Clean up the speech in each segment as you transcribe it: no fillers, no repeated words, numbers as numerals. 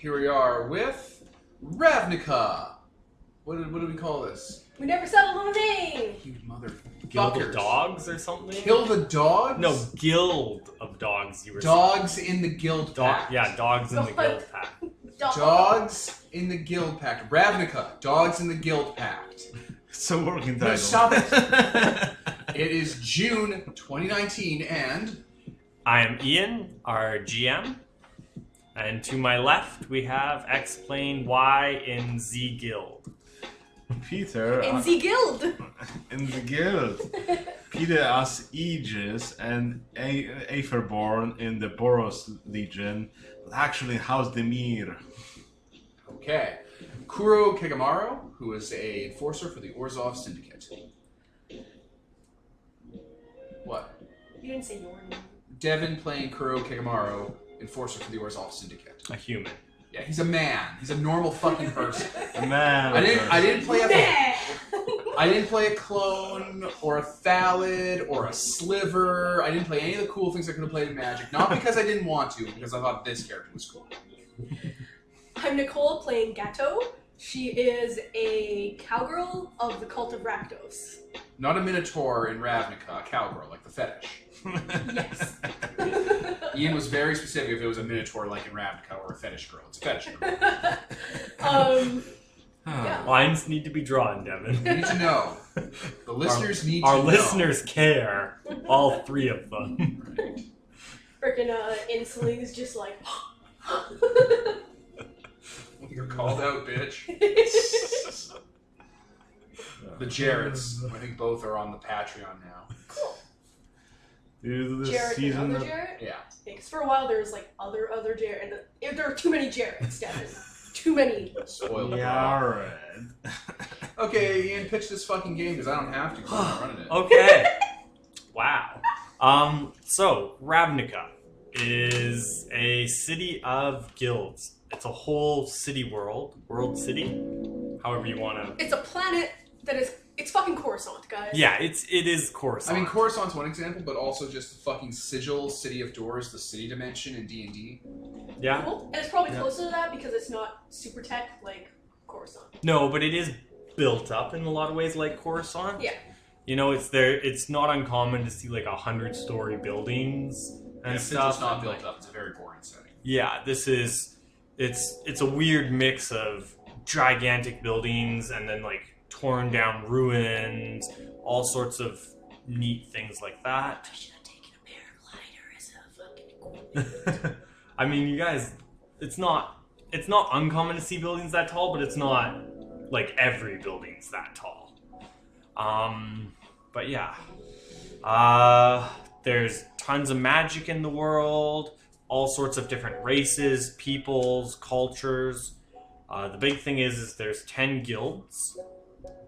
here we are with Ravnica. What do we call this? We never settled on a name! You motherfuckers. Guild of Dogs or something? Kill the dogs? No, Guild of Dogs. You were Dogs in the Guild saying. Pact. Yeah, Dogs in the Guild Pact. Dogs in the Guild Pact. Ravnica. Dogs in the Guild Pact. So working title. No, stop it. It is June 2019 and... I am Ian, our GM. And to my left, we have Explain Why in Z Guild. Peter. In the guild! In the guild. Peter as Aegis and Aetherborn in the Boros Legion. Actually, House Demir. Okay. Kuro Kigamaru, who is a enforcer for the Orzhov Syndicate. What? You didn't say your name. Devin playing Kuro Kigamaru, enforcer for the Orzhov Syndicate. A human. Yeah, he's a man. He's a normal fucking person. A man. I didn't play a Nah! I didn't play a clone or a Thallid or a Sliver. I didn't play any of the cool things I could have played in Magic. Not because I didn't want to, because I thought this character was cool. I'm Nicole playing Gateau. She is a cowgirl of the cult of Rakdos. Not a Minotaur in Ravnica, a cowgirl, like the fetish. Yes. Ian was very specific if it was a Minotaur like in Ravnica or a fetish girl. It's a fetish girl. Yeah. Lines need to be drawn, Devin. You need to know. The listeners need to Our know. listeners care. All three of them. Right. Frickin' Insuling's just like... You're called out, bitch. The Jarretts, I think both are on the Patreon now. Cool. This Jarrett season. and other Jarrett? Yeah. Because for a while there was like other Jarrett, and there are too many Jarretts, Devin. Too many. Spoiled. Yared. Okay, Ian, pitch this fucking game because I don't have to. 'Cause I'm not running it. Okay. Wow. So, Ravnica is a city of guilds. It's a whole city world city, however you want to. It's a planet that is... It's fucking Coruscant, guys. Yeah, it is Coruscant. I mean, Coruscant's one example, but also just the fucking Sigil, City of Doors, the city dimension in D&D. Yeah. Cool. And it's probably closer to that because it's not super tech like Coruscant. No, but it is built up in a lot of ways like Coruscant. Yeah. You know, it's not uncommon to see like 100-story buildings and stuff. It's not built up. It's a very boring setting. Yeah, it's a weird mix of gigantic buildings and then like torn down ruins, all sorts of neat things like that. I should have taken a paraglider as a fucking equipment. I mean, you guys, it's not uncommon to see buildings that tall, but it's not like every building's that tall. But yeah. There's tons of magic in the world, all sorts of different races, peoples, cultures. The big thing is there's 10 guilds.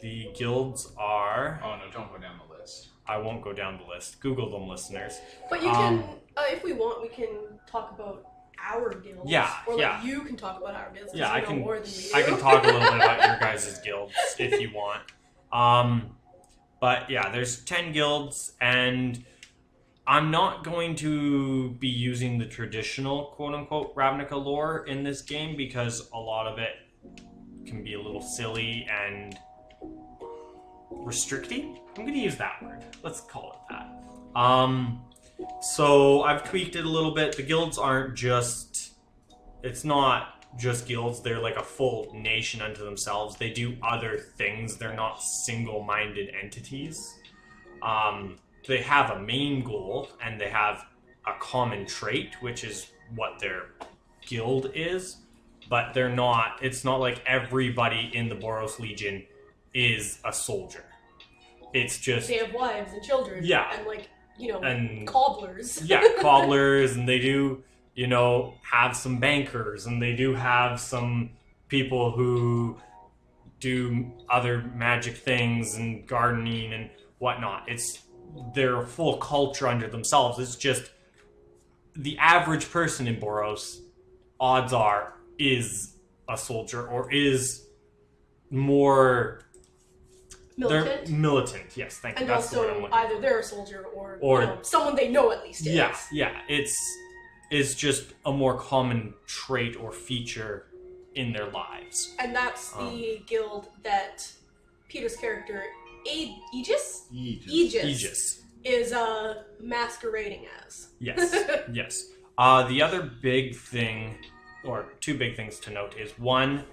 The guilds are... Oh no, don't go down the list. I won't go down the list. Google them, listeners. But you can, if we want, we can talk about our guilds. Yeah, Or like yeah. you can talk about our guilds. 'Cause Yeah, you I know can. more than we do. I can talk a little bit about your guys' guilds if you want. But yeah, there's 10 guilds, and I'm not going to be using the traditional quote-unquote Ravnica lore in this game because a lot of it can be a little silly and restricting. I'm going to use that word. Let's call it that. So I've tweaked it a little bit. The guilds aren't just... It's not just guilds. They're like a full nation unto themselves. They do other things. They're not single-minded entities. They have a main goal, and they have a common trait, which is what their guild is. But they're not... It's not like everybody in the Boros Legion is a soldier. It's just... They have wives and children. Yeah. And like, you know, And- cobblers. Yeah, cobblers, and they do, you know, have some bankers, and they do have some people who do other magic things and gardening and whatnot. It's their full culture under themselves. It's just the average person in Boros, odds are, is a soldier or is more... Militant. They're militant, yes, thank you. And That's the word I'm also, looking either they're a soldier or Or- you know, someone they know at least is. Yeah, yeah. is just a more common trait or feature in their lives. And that's the guild that Peter's character, Aegis, is masquerading as. Yes, yes. The other big thing, or two big things to note, is one,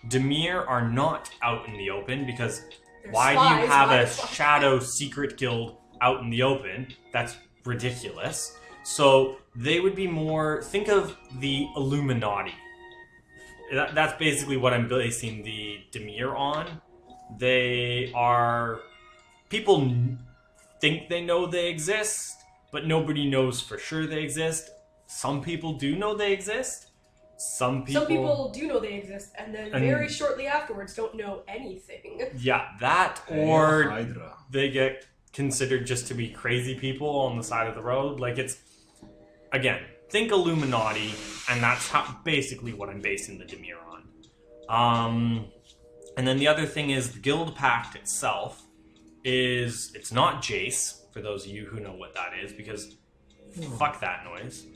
Dimir are not out in the open because why do you have a shadow secret guild out in the open? That's ridiculous. So they would be more, think of the Illuminati. That's basically what I'm basing the Dimir on. They are, people think they know they exist, but nobody knows for sure they exist. Some people do know they exist. Some people do know they exist, and then very shortly afterwards don't know anything. Yeah, that, or they get considered just to be crazy people on the side of the road. Like, it's, again, think Illuminati, and that's basically what I'm basing the Dimir on. And then the other thing is the Guild Pact itself is, it's not Jace, for those of you who know what that is, because fuck that noise.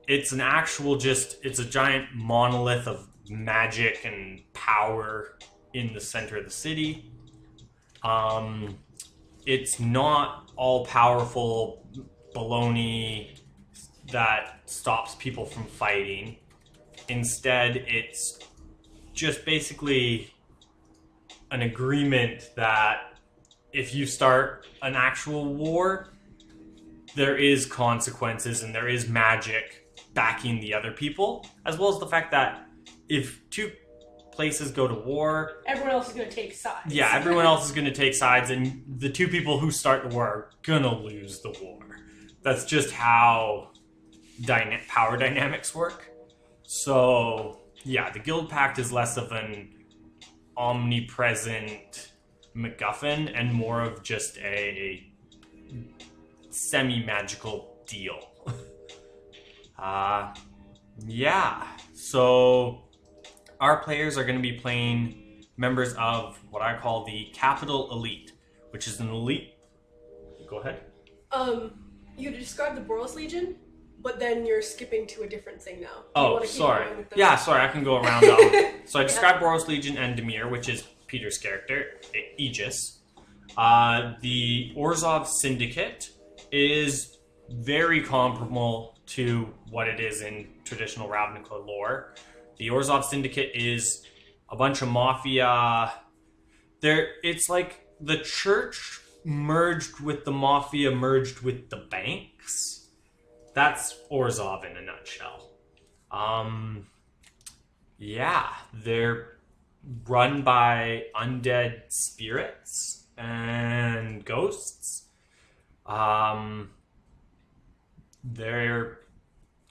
It's an actual it's a giant monolith of magic and power in the center of the city. It's not all powerful baloney that stops people from fighting. Instead, it's just basically an agreement that if you start an actual war, there is consequences and there is magic backing the other people, as well as the fact that if two places go to war, everyone else is going to take sides. Yeah, everyone else is going to take sides, and the two people who start the war are going to lose the war. That's just how power dynamics work. So, yeah, the Guild Pact is less of an omnipresent MacGuffin and more of just a semi-magical deal. Yeah, so our players are going to be playing members of what I call the Capital Elite, which is an elite. Go ahead. You described the Boros Legion, but then you're skipping to a different thing now. Oh, sorry. Yeah, sorry, I can go around. So I described Boros Legion and Dimir, which is Peter's character, Aegis. The Orzhov Syndicate is very comparable to what it is in traditional Ravnica lore. The Orzhov Syndicate is a bunch of mafia. It's like the church merged with the mafia, merged with the banks. That's Orzhov in a nutshell. Yeah, they're run by undead spirits and ghosts. They're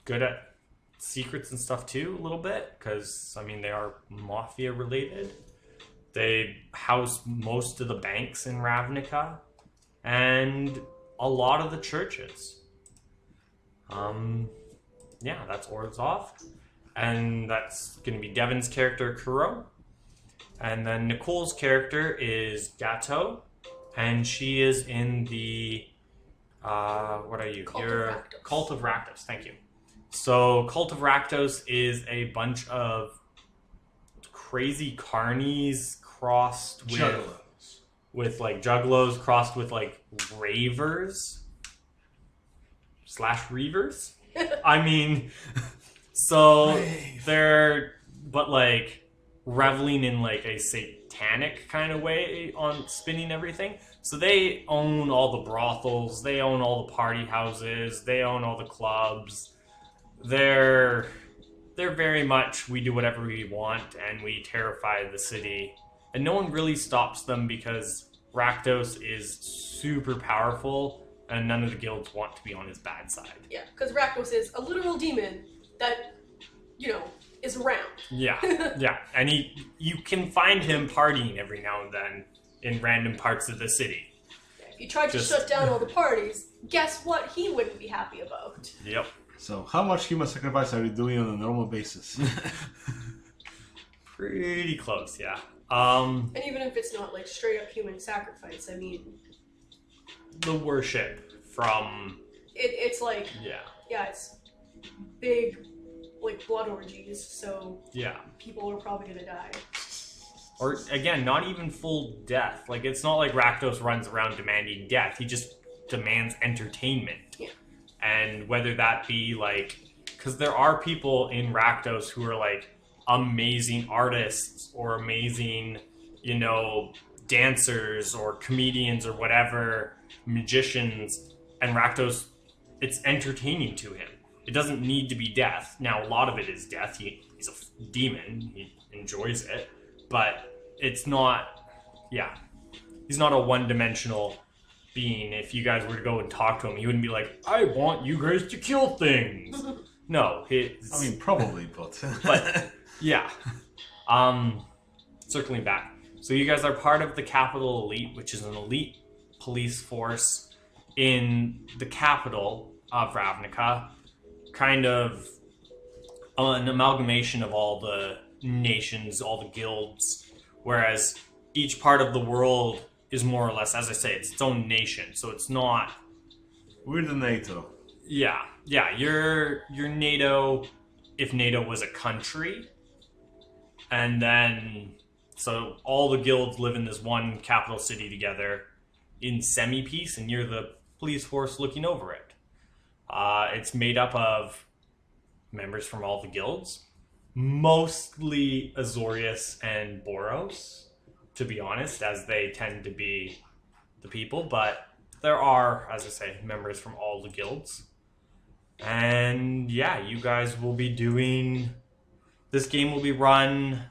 good at secrets and stuff too, a little bit, because, I mean, they are mafia related. They house most of the banks in Ravnica and a lot of the churches. Yeah, that's Orzhov. And that's going to be Devin's character, Kuro. And then Nicole's character is Gateau. And she is in the... what are you? Cult of Rakdos. Thank you. So Cult of Rakdos is a bunch of crazy carnies crossed with like juggalos crossed with like ravers / reavers. I mean, so they're like reveling in like a satanic kind of way on spinning everything. So they own all the brothels, they own all the party houses, they own all the clubs. They're very much, we do whatever we want and we terrify the city. And no one really stops them because Rakdos is super powerful and none of the guilds want to be on his bad side. Yeah, because Rakdos is a literal demon that, is around. Yeah, yeah. And you can find him partying every now and then in random parts of the city. If you tried to shut down all the parties, guess what he wouldn't be happy about? Yep. So, how much human sacrifice are you doing on a normal basis? Pretty close, yeah. And even if it's not like straight up human sacrifice, I mean... The worship from... It's like... Yeah. Yeah, it's big, like, blood orgies, so Yeah. people are probably gonna die. Or, again, not even full death. Like, it's not like Rakdos runs around demanding death. He just demands entertainment. Yeah. And whether that be, like... Because there are people in Rakdos who are, like, amazing artists or amazing, you know, dancers or comedians or whatever, magicians, and Rakdos, it's entertaining to him. It doesn't need to be death. Now, a lot of it is death. He's a demon. He enjoys it. But it's not, yeah. He's not a one-dimensional being. If you guys were to go and talk to him, he wouldn't be like, I want you guys to kill things. No. I mean, probably, but... But, yeah. Circling back. So you guys are part of the Capital Elite, which is an elite police force in the capital of Ravnica. Kind of an amalgamation of all the nations, all the guilds, whereas each part of the world is more or less, as I say, it's its own nation, so it's not... We're the NATO. Yeah, you're NATO if NATO was a country, and then, so all the guilds live in this one capital city together in semi-peace, and you're the police force looking over it. It's made up of members from all the guilds, mostly Azorius and Boros, to be honest, as they tend to be the people, but there are, as I say, members from all the guilds. And yeah, you guys will be doing... This game will be run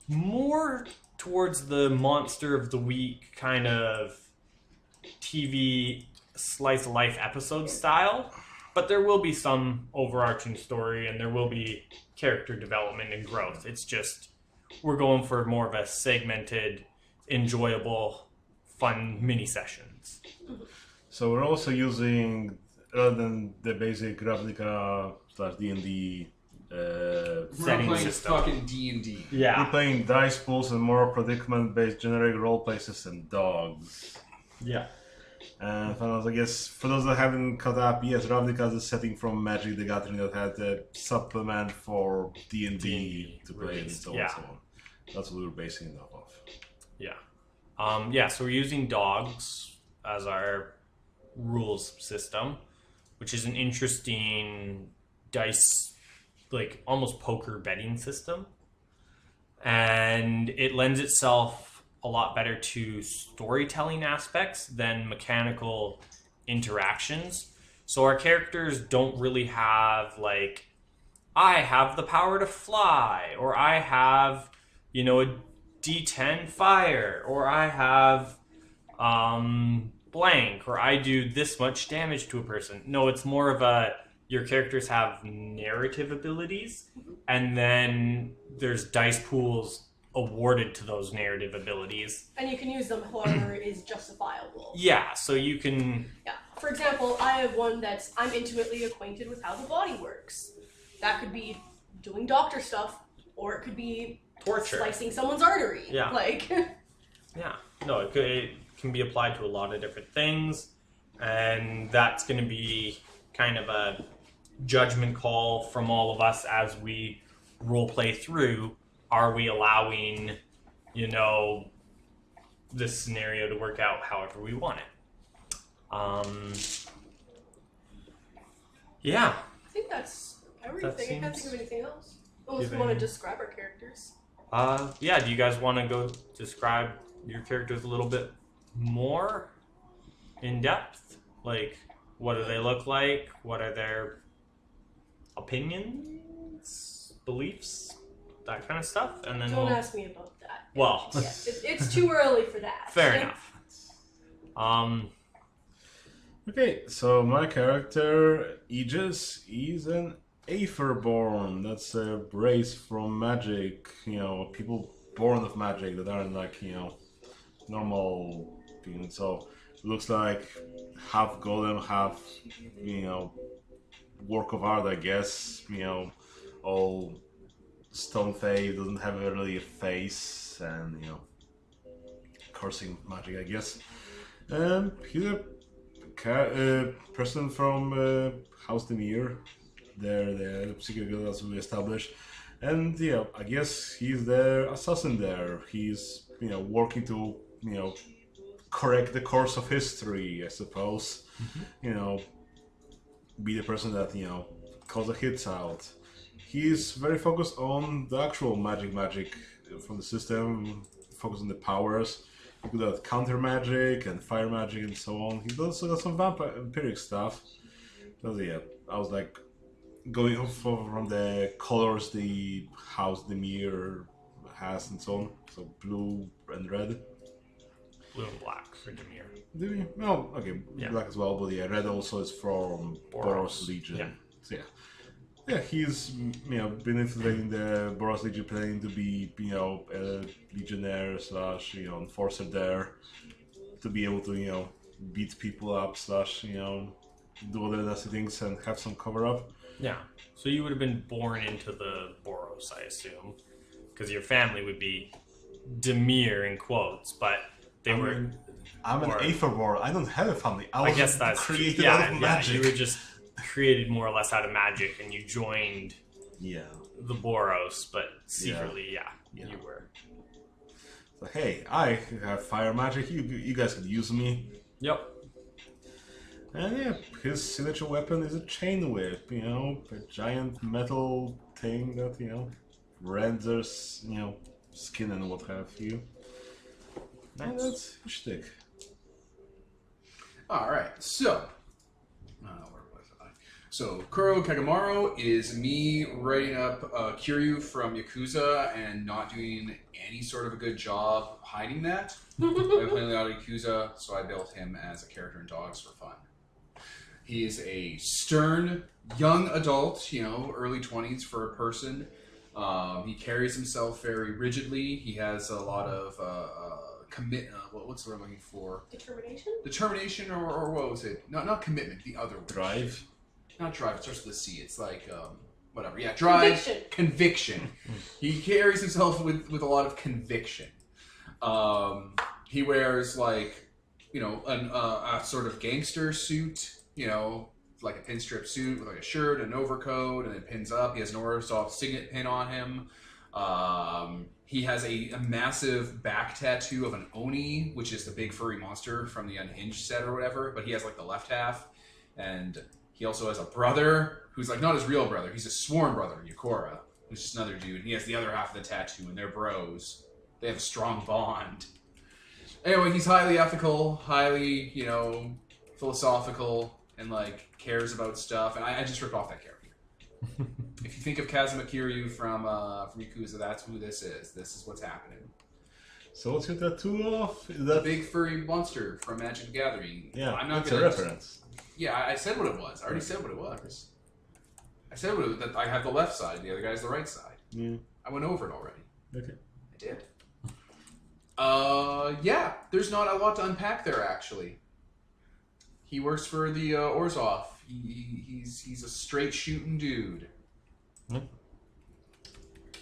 more towards the Monster of the Week kind of TV slice of life episode style, but there will be some overarching story and there will be character development and growth. It's just we're going for more of a segmented, enjoyable, fun mini sessions. So we're also using, rather than the basic Ravnica / D&D We're Setting playing system. fucking D&D. we're Yeah. playing dice pools and more predicament-based generic roleplay system, dogs. Yeah. And I guess for those that haven't caught up, yes, Ravnica is a setting from Magic the Gathering that had a supplement for D&D to play and so on and so on. That's what we were basing it off of. Yeah. So we're using dogs as our rules system, which is an interesting dice, like almost poker betting system. And it lends itself a lot better to storytelling aspects than mechanical interactions. So our characters don't really have like, I have the power to fly, or I have, you know, a D10 fire, or I have blank, or I do this much damage to a person. No, it's more of a, your characters have narrative abilities, and then there's dice pools awarded to those narrative abilities. And you can use them however is justifiable. Yeah, so you can... Yeah. For example, I have one that's I'm intimately acquainted with how the body works. That could be doing doctor stuff, or it could be Torture. slicing someone's artery. Yeah. Like, Yeah, no, it can be applied to a lot of different things, and that's going to be kind of a judgment call from all of us as we role play through. Are we allowing, you know, this scenario to work out however we want it? Yeah. I think that's everything. I can't think of anything else. Unless we given- want to describe our characters. Yeah, do you guys want to go describe your characters a little bit more in depth? Like, what do they look like? What are their opinions, beliefs, that kind of stuff? And then Don't ask me about that. Well, Yes, it's too early for that. fair enough. Okay, so my character, Aegis, is an Aetherborn. That's a race from magic, you know, people born of magic that aren't like, you know, normal beings. So it looks like half golem, half, you know, work of art, I guess. You know, all stone face, doesn't have really a face, and, you know, cursing magic, I guess. And he's a person from House Demir. They're the secret guild as we established. And yeah, I guess he's the assassin there. He's working to correct the course of history, I suppose. Be the person that calls the hits out. He's very focused on the actual magic from the system. Focused on the powers. He could have counter magic and fire magic and so on. He's also got some vampiric stuff. So yeah, I was like going off from the colors the house the mirror has and so on. So blue and red. Blue and black for Demir. Do we? Oh, okay, Yeah. black as well, but yeah, red also is from Boros Legion. Yeah. So yeah, he's been infiltrating the Boros Legion, planning to be a legionnaire / enforcer there, to be able to beat people up / do other nasty things and have some cover up. Yeah. So you would have been born into the Boros, I assume, because your family would be Demir in quotes, but they were. I'm an Aetherborn. I don't have a family. I guess that's created out of yeah. magic. You were just created more or less out of magic, and you joined the Boros, but secretly, you were. So hey, I have fire magic. You guys could use me. Yep. And yeah, his signature weapon is a chain whip. A giant metal thing that renders skin and what have you. And that's his shtick. Alright, so. Where was I? So, Kuro Kagamaru is me writing up Kiryu from Yakuza and not doing any sort of a good job hiding that. I've been playing a lot of Yakuza, so I built him as a character in Dogs for fun. He is a stern, young adult, early 20s for a person. He carries himself very rigidly. He has a lot of what's the word I'm looking for? Determination? Determination, or what was it? Not commitment, the other word. Drive? Not drive, it starts with a C. It's like, whatever. Yeah, drive. Conviction. He carries himself with a lot of conviction. He wears, like, a sort of gangster suit, like a pinstrip suit with like a shirt, an overcoat, and it pins up. He has an Orzhov signet pin on him. He has a massive back tattoo of an Oni, which is the big furry monster from the Unhinged set or whatever, but he has like the left half. And he also has a brother who's like not his real brother. He's a sworn brother, Yakura, who's just another dude. And he has the other half of the tattoo, and they're bros. They have a strong bond. Anyway, he's highly ethical, highly, philosophical, and like cares about stuff. And I just ripped off that character. If you think of Kazuma Kiryu from Yakuza, that's who this is. This is what's happening. So what's your tattoo of? Is The that big furry monster from Magic the Gathering. yeah? I'm not that's gonna, a reference. Yeah, I said what it was. I already said what it was. I said that I have the left side, the other guy's the right side. Yeah. I went over it already. Okay. I did. Yeah, there's not a lot to unpack there, actually. He works for the Orzhov. He's a straight shooting dude. Hmm.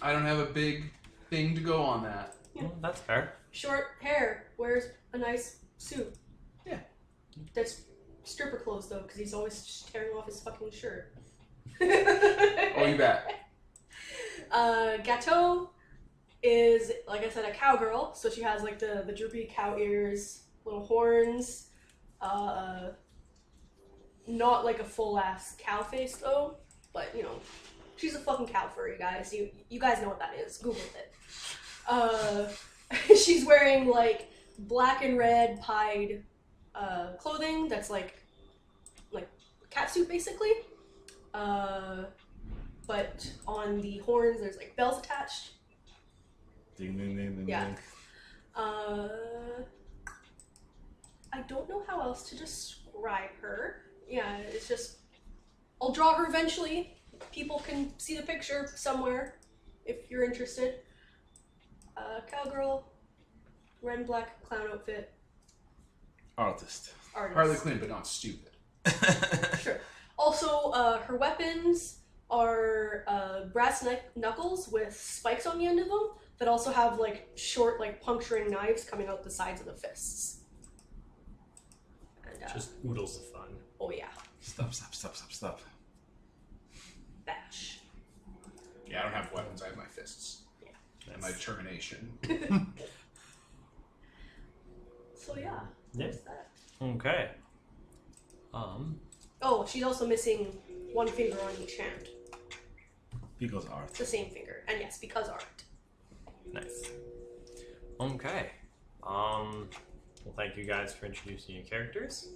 I don't have a big thing to go on that. Yeah. Well, that's fair. Short hair, wears a nice suit. Yeah. That's stripper clothes though, because he's always just tearing off his fucking shirt. Oh, you bet. Gateau is, like I said, a cowgirl, so she has like the droopy cow ears, little horns, not like a full ass cow face though, but she's a fucking cow furry, guys. You guys know what that is. Google it. She's wearing like black and red pied clothing that's like catsuit basically. But on the horns there's like bells attached. Ding ding ding ding Yeah. ding. I don't know how else to describe her. Yeah, it's just I'll draw her eventually. People can see the picture somewhere if you're interested. Cowgirl, red and black clown outfit. Artist. Artist. Harley Quinn, but not stupid. Sure. Also, her weapons are brass knuckles with spikes on the end of them that also have like short, like puncturing knives coming out the sides of the fists. And Yeah. Just oodles of fun. Oh yeah. Stop. Bash. Yeah, I don't have weapons. I have my fists and my determination. So yeah. Yeah. There's that. Okay. Oh, she's also missing one finger on each hand. Because art. It's the same finger. And yes, because art. Nice. Okay. Well, thank you guys for introducing your characters.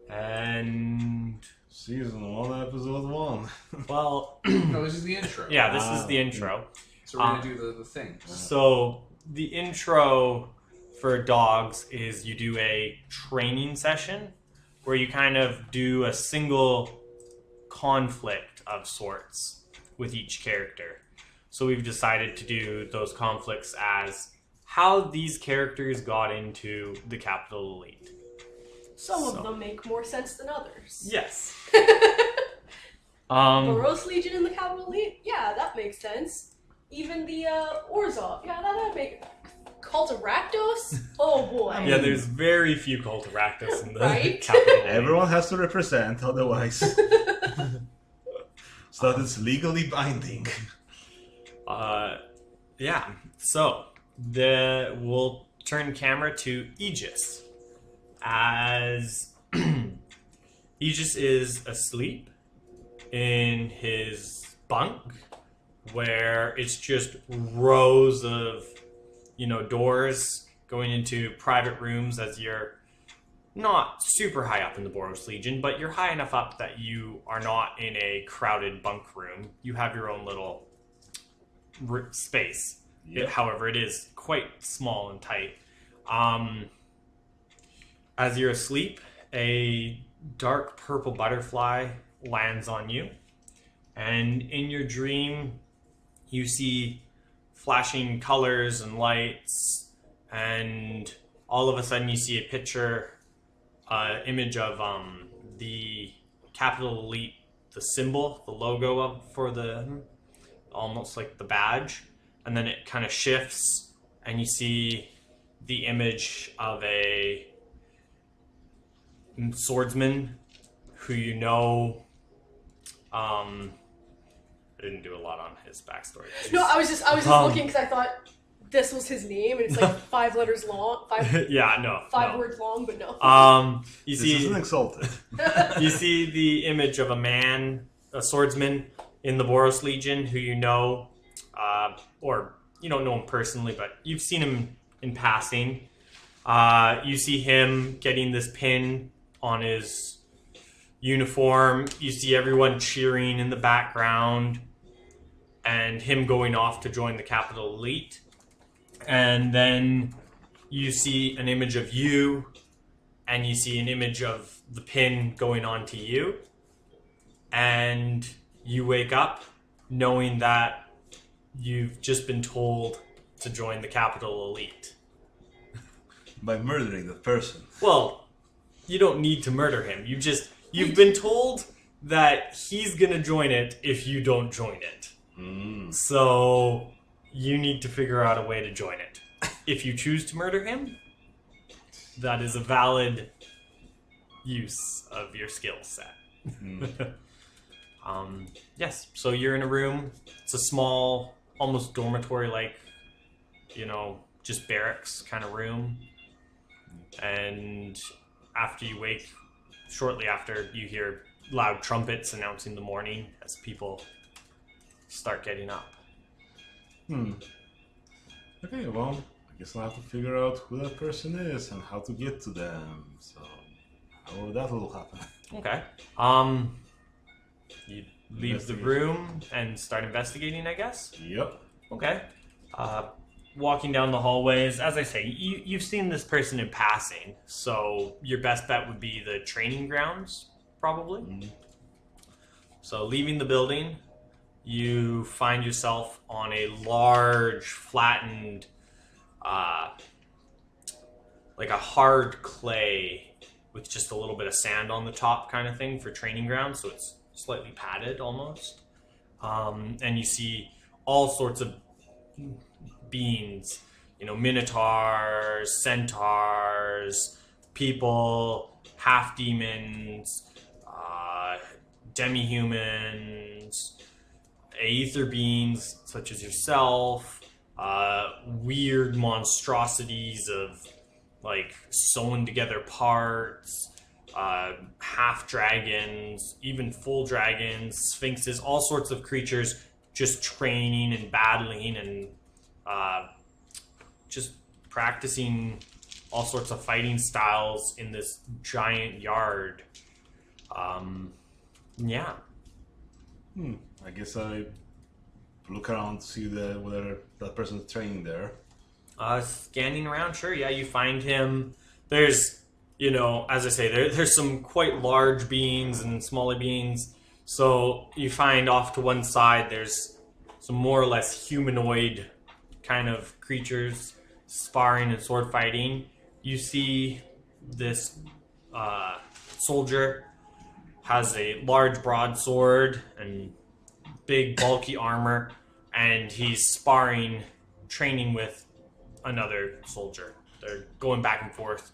And Season 1, episode 1. well, No, this is the intro. yeah, this is the intro. So we're gonna do the thing. So the intro for dogs is you do a training session where you kind of do a single conflict of sorts with each character. So we've decided to do those conflicts as how these characters got into the Capital Elite. Some of them make more sense than others. Yes. Boros Legion in the Capital Elite? Yeah, that makes sense. Even the Orzhov? Yeah, that makes... Cult of Rakdos? Oh boy. Yeah, there's very few Cult of Rakdos in the Right? Capital Elite. Everyone has to represent, otherwise. So that it's legally binding. Yeah. So we'll turn camera to Aegis. As Aegis is asleep in his bunk, where it's just rows of, doors going into private rooms, as you're not super high up in the Boros Legion, but you're high enough up that you are not in a crowded bunk room. You have your own little space. Yep. However, it is quite small and tight. As you're asleep, a dark purple butterfly lands on you. And in your dream, you see flashing colors and lights. And all of a sudden, you see a image of the Capital Elite, the symbol, the logo for the, almost like the badge. And then it kind of shifts, and you see the image of a swordsman who I didn't do a lot on his backstory. No, I was just looking because I thought this was his name, and it's like 5 letters long, five words long, but no. You This see, isn't exalted. you see the image of a swordsman in the Boros Legion who or you don't know him personally, but you've seen him in passing. You see him getting this pin on his uniform. You see everyone cheering in the background, and him going off to join the Capital Elite. And then you see an image of you, and you see an image of the pin going on to you. And you wake up knowing that you've just been told to join the Capital Elite. By murdering the person. Well, you don't need to murder him. You've been told that he's gonna join it if you don't join it. So you need to figure out a way to join it. If you choose to murder him, that is a valid use of your skill set. Yes, so you're in a room. It's a small, almost dormitory-like, just barracks kind of room. And after you wake, shortly after, you hear loud trumpets announcing the morning as people start getting up. Okay, well, I guess I'll have to figure out who that person is and how to get to them. So, how that will happen. Okay. You leave the room and start investigating, I guess? Yep. Okay. Walking down the hallways, as I say, you've seen this person in passing, so your best bet would be the training grounds, probably. So leaving the building, you find yourself on a large, flattened, like a hard clay with just a little bit of sand on the top kind of thing for training grounds, so it's slightly padded almost. And you see all sorts of beings, minotaurs, centaurs, people, half demons, demi-humans, aether beings such as yourself, weird monstrosities of like sewn together parts, half dragons, even full dragons, sphinxes, all sorts of creatures just training and battling and just practicing all sorts of fighting styles in this giant yard. Yeah. I guess I look around to see whether that person's training there. Scanning around, sure, yeah, you find him. There's, as I say, there's some quite large beings and smaller beings. So you find off to one side there's some more or less humanoid kind of creatures sparring and sword fighting. You see this soldier has a large broadsword and big bulky armor, and he's sparring, training with another soldier. They're going back and forth,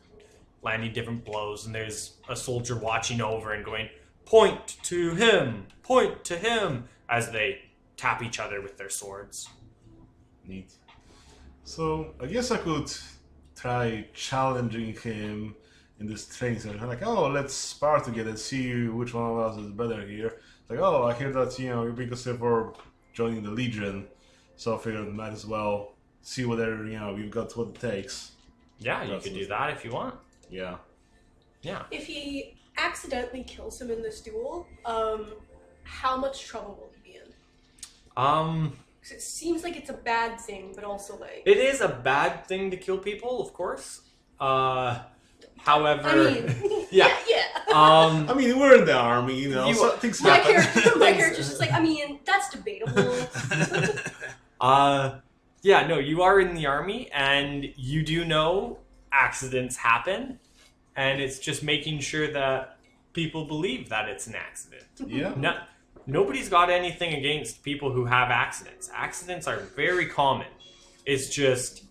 landing different blows, and there's a soldier watching over and going, point to him, as they tap each other with their swords. Neat. So I guess I could try challenging him in this training session. Like, oh, let's spar together and see which one of us is better here. It's like, oh, I hear that you're being considered for joining the Legion, so I figured might as well see whether we've got what it takes. Yeah, you could do that if you want. Yeah. Yeah. If he accidentally kills him in this duel, how much trouble will he be in? 'Cause it seems like it's a bad thing, but also like... It is a bad thing to kill people, of course. However... I mean... yeah. I mean, we're in the army, so things happen. My character's just like, I mean, that's debatable. Yeah, no, you are in the army, and you do know accidents happen, and it's just making sure that people believe that it's an accident. Yeah. Nobody's got anything against people who have accidents. Accidents are very common. It's just,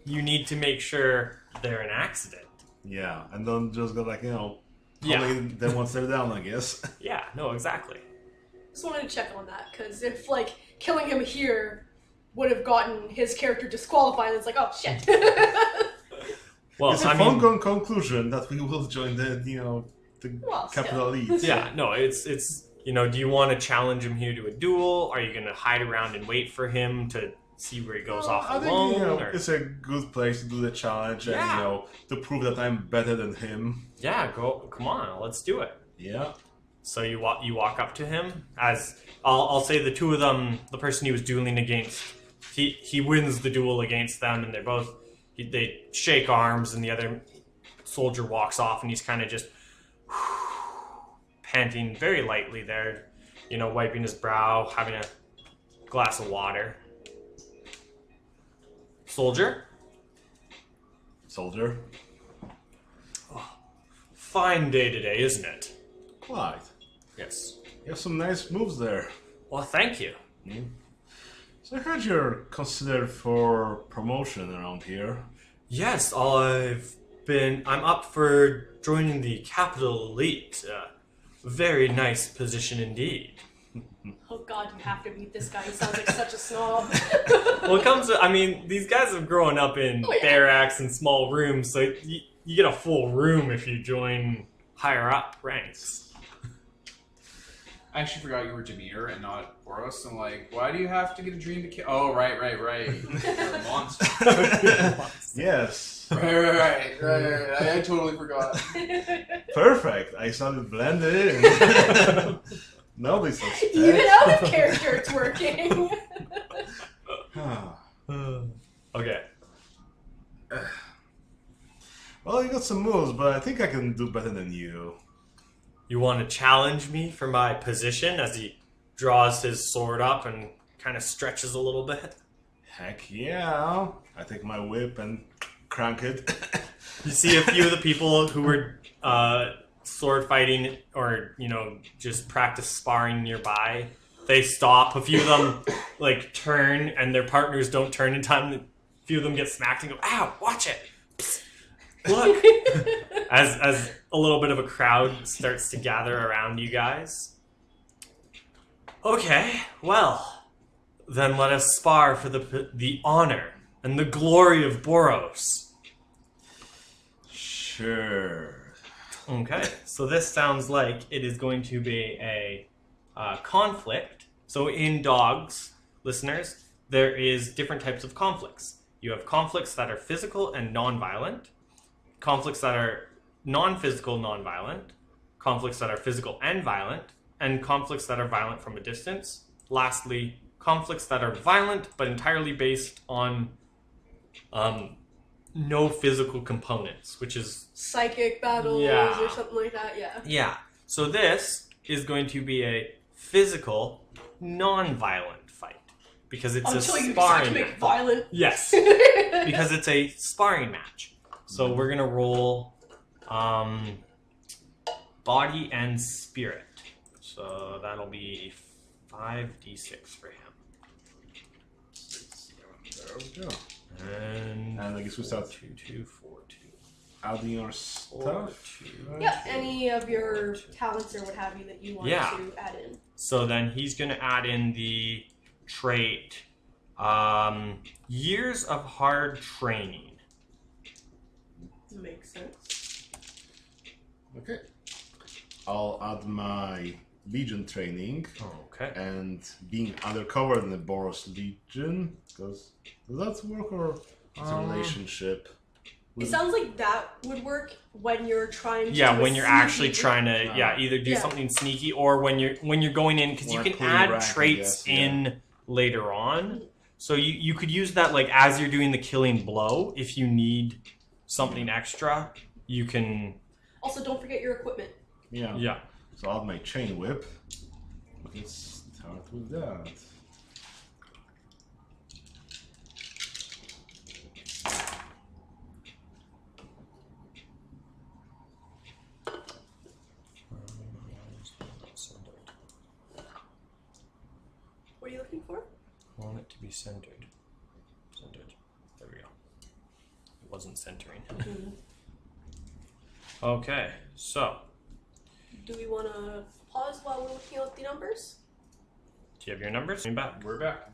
you need to make sure they're an accident. Yeah, and don't just go like, Yeah. then once they're down, I guess. Yeah, no, exactly. Just wanted to check on that, because if, like, killing him here would have gotten his character disqualified, it's like, oh, shit. Well, it's a foregone conclusion that we will join the capital elite. Yeah, no, it's do you want to challenge him here to a duel? Are you going to hide around and wait for him to see where he goes off alone? I think, it's a good place to do the challenge and, to prove that I'm better than him. Yeah, come on, let's do it. Yeah. So you walk up to him, as I'll say the two of them, the person he was dueling against, he wins the duel against them, and they shake arms, and the other soldier walks off, and he's kind of just panting very lightly there, wiping his brow, having a glass of water. Soldier? Oh, fine day today, isn't it? Quite. Yes. You have some nice moves there. Well, thank you. So I heard you're considered for promotion around here. Yes, I'm up for joining the Capital Elite. Very nice position indeed. Oh god, you have to meet this guy. He sounds like such a snob. Well, these guys have grown up in barracks and small rooms, so you get a full room if you join higher up ranks. I actually forgot you were Demir and not Boros. I'm like, why do you have to get a dream to kill? Oh, right. You're a monster. Yes. Right. I totally forgot. Perfect. I started blended in. Nobody suspects. Even out of character, it's working. Okay. Well, you got some moves, but I think I can do better than you. You want to challenge me for my position as he draws his sword up and kind of stretches a little bit? Heck yeah. I take my whip and crank it. You see a few of the people who were sword fighting or, just practice sparring nearby. They stop. A few of them, turn, and their partners don't turn in time. A few of them get smacked and go, ow, watch it. Psst, look. as a little bit of a crowd starts to gather around you guys. Okay, well, then let us spar for the honor and the glory of Boros. Sure. Okay, so this sounds like it is going to be a conflict. So in dogs, listeners, there is different types of conflicts. You have conflicts that are physical and non-violent, conflicts that are non-physical, non-violent, conflicts that are physical and violent, and conflicts that are violent from a distance. Lastly, conflicts that are violent but entirely based on no physical components, which is psychic battles Yeah. or something like that. Yeah. yeah. So this is going to be a physical, non-violent fight because it's Until a you decide to sparring. make it violent. Yes, because it's a sparring match. So we're gonna roll body and spirit. So that'll be 5d6 for him. There we go. And And I guess we start 2, 2, 4, 2. adding our 4, stuff. 2. right? Yep, any of your talents or what have you that you want Yeah. to add in. So then he's gonna add in the trait years of hard training. Makes sense. Okay. I'll add my Legion training Okay. and being undercover in the Boros Legion. Does that work or it's a relationship? It sounds like that would work when you're trying to Yeah, do a when you're actually sneaky- trying to either do Yeah. something sneaky or when you're going in because you Or can pulling add rank, I traits guess, yeah. in later on. So you could use that like as you're doing the killing blow if you need something extra, you can Also, don't forget your equipment. Yeah. So I'll add my chain whip. Let's start with that. What are you looking for? I want it to be centered. Centered. There we go. It wasn't centering. Okay, so Do we want to pause while we're looking at the numbers? do you have your numbers? Back. We're back.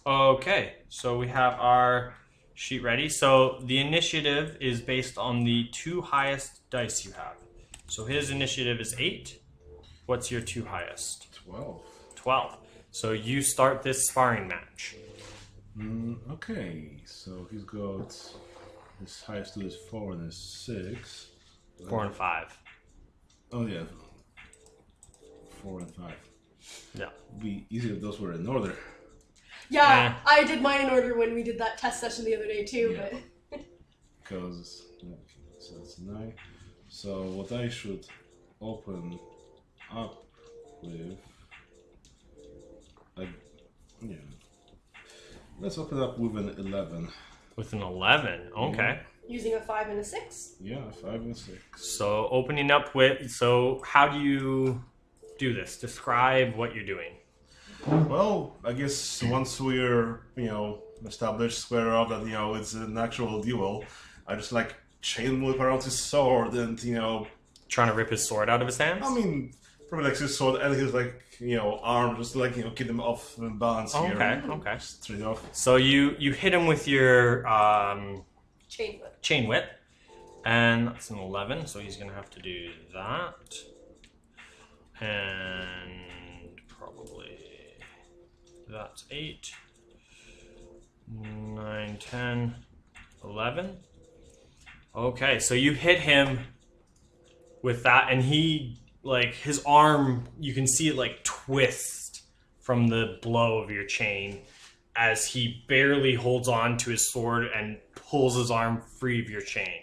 Okay, so we have our sheet ready. So the initiative is based on the 2 highest dice you have. So his initiative is 8. What's your 2 highest? 12. 12. So you start this sparring match. Okay, so he's got his highest 2 is 4 and his 6. 4 and 5. Oh yeah, 4 and 5. Yeah. It'd be easier if those were in order. Yeah, I did mine in order when we did that test session the other day too, Yeah. but Because so that's 9. So what I should open up with, yeah. Let's open up with an 11. With an 11. Okay. using a 5 and a 6. Yeah, 5 and 6. So opening up with, so how do you do this? Describe what you're doing. Well, I guess once we're, established square up that, it's an actual duel, I just like chain whip around his sword and, Trying to rip his sword out of his hands? I mean, probably like his sword and his arm, just like, get him off balance here. Okay. Straight off. So you hit him with your Chain whip. chain whip, and that's an 11, so he's gonna have to do that. And probably that's 8, 9, 10, 11. Okay, so you hit him with that, and he, like, his arm, you can see it, like, twist from the blow of your chain as he barely holds on to his sword and pulls his arm free of your chain.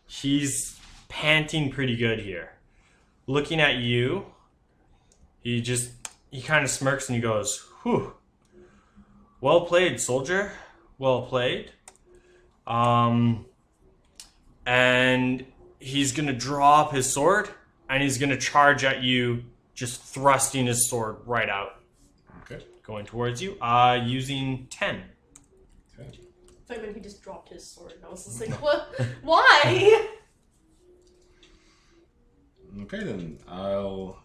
He's panting pretty good here. Looking at you, he kind of smirks and he goes, "Whew. Well played, soldier. Well played." And he's gonna draw up his sword and he's gonna charge at you, just thrusting his sword right out. Okay. Going towards you, using 10. I thought when he just dropped his sword, and I was just like, what? Why? Okay, then I'll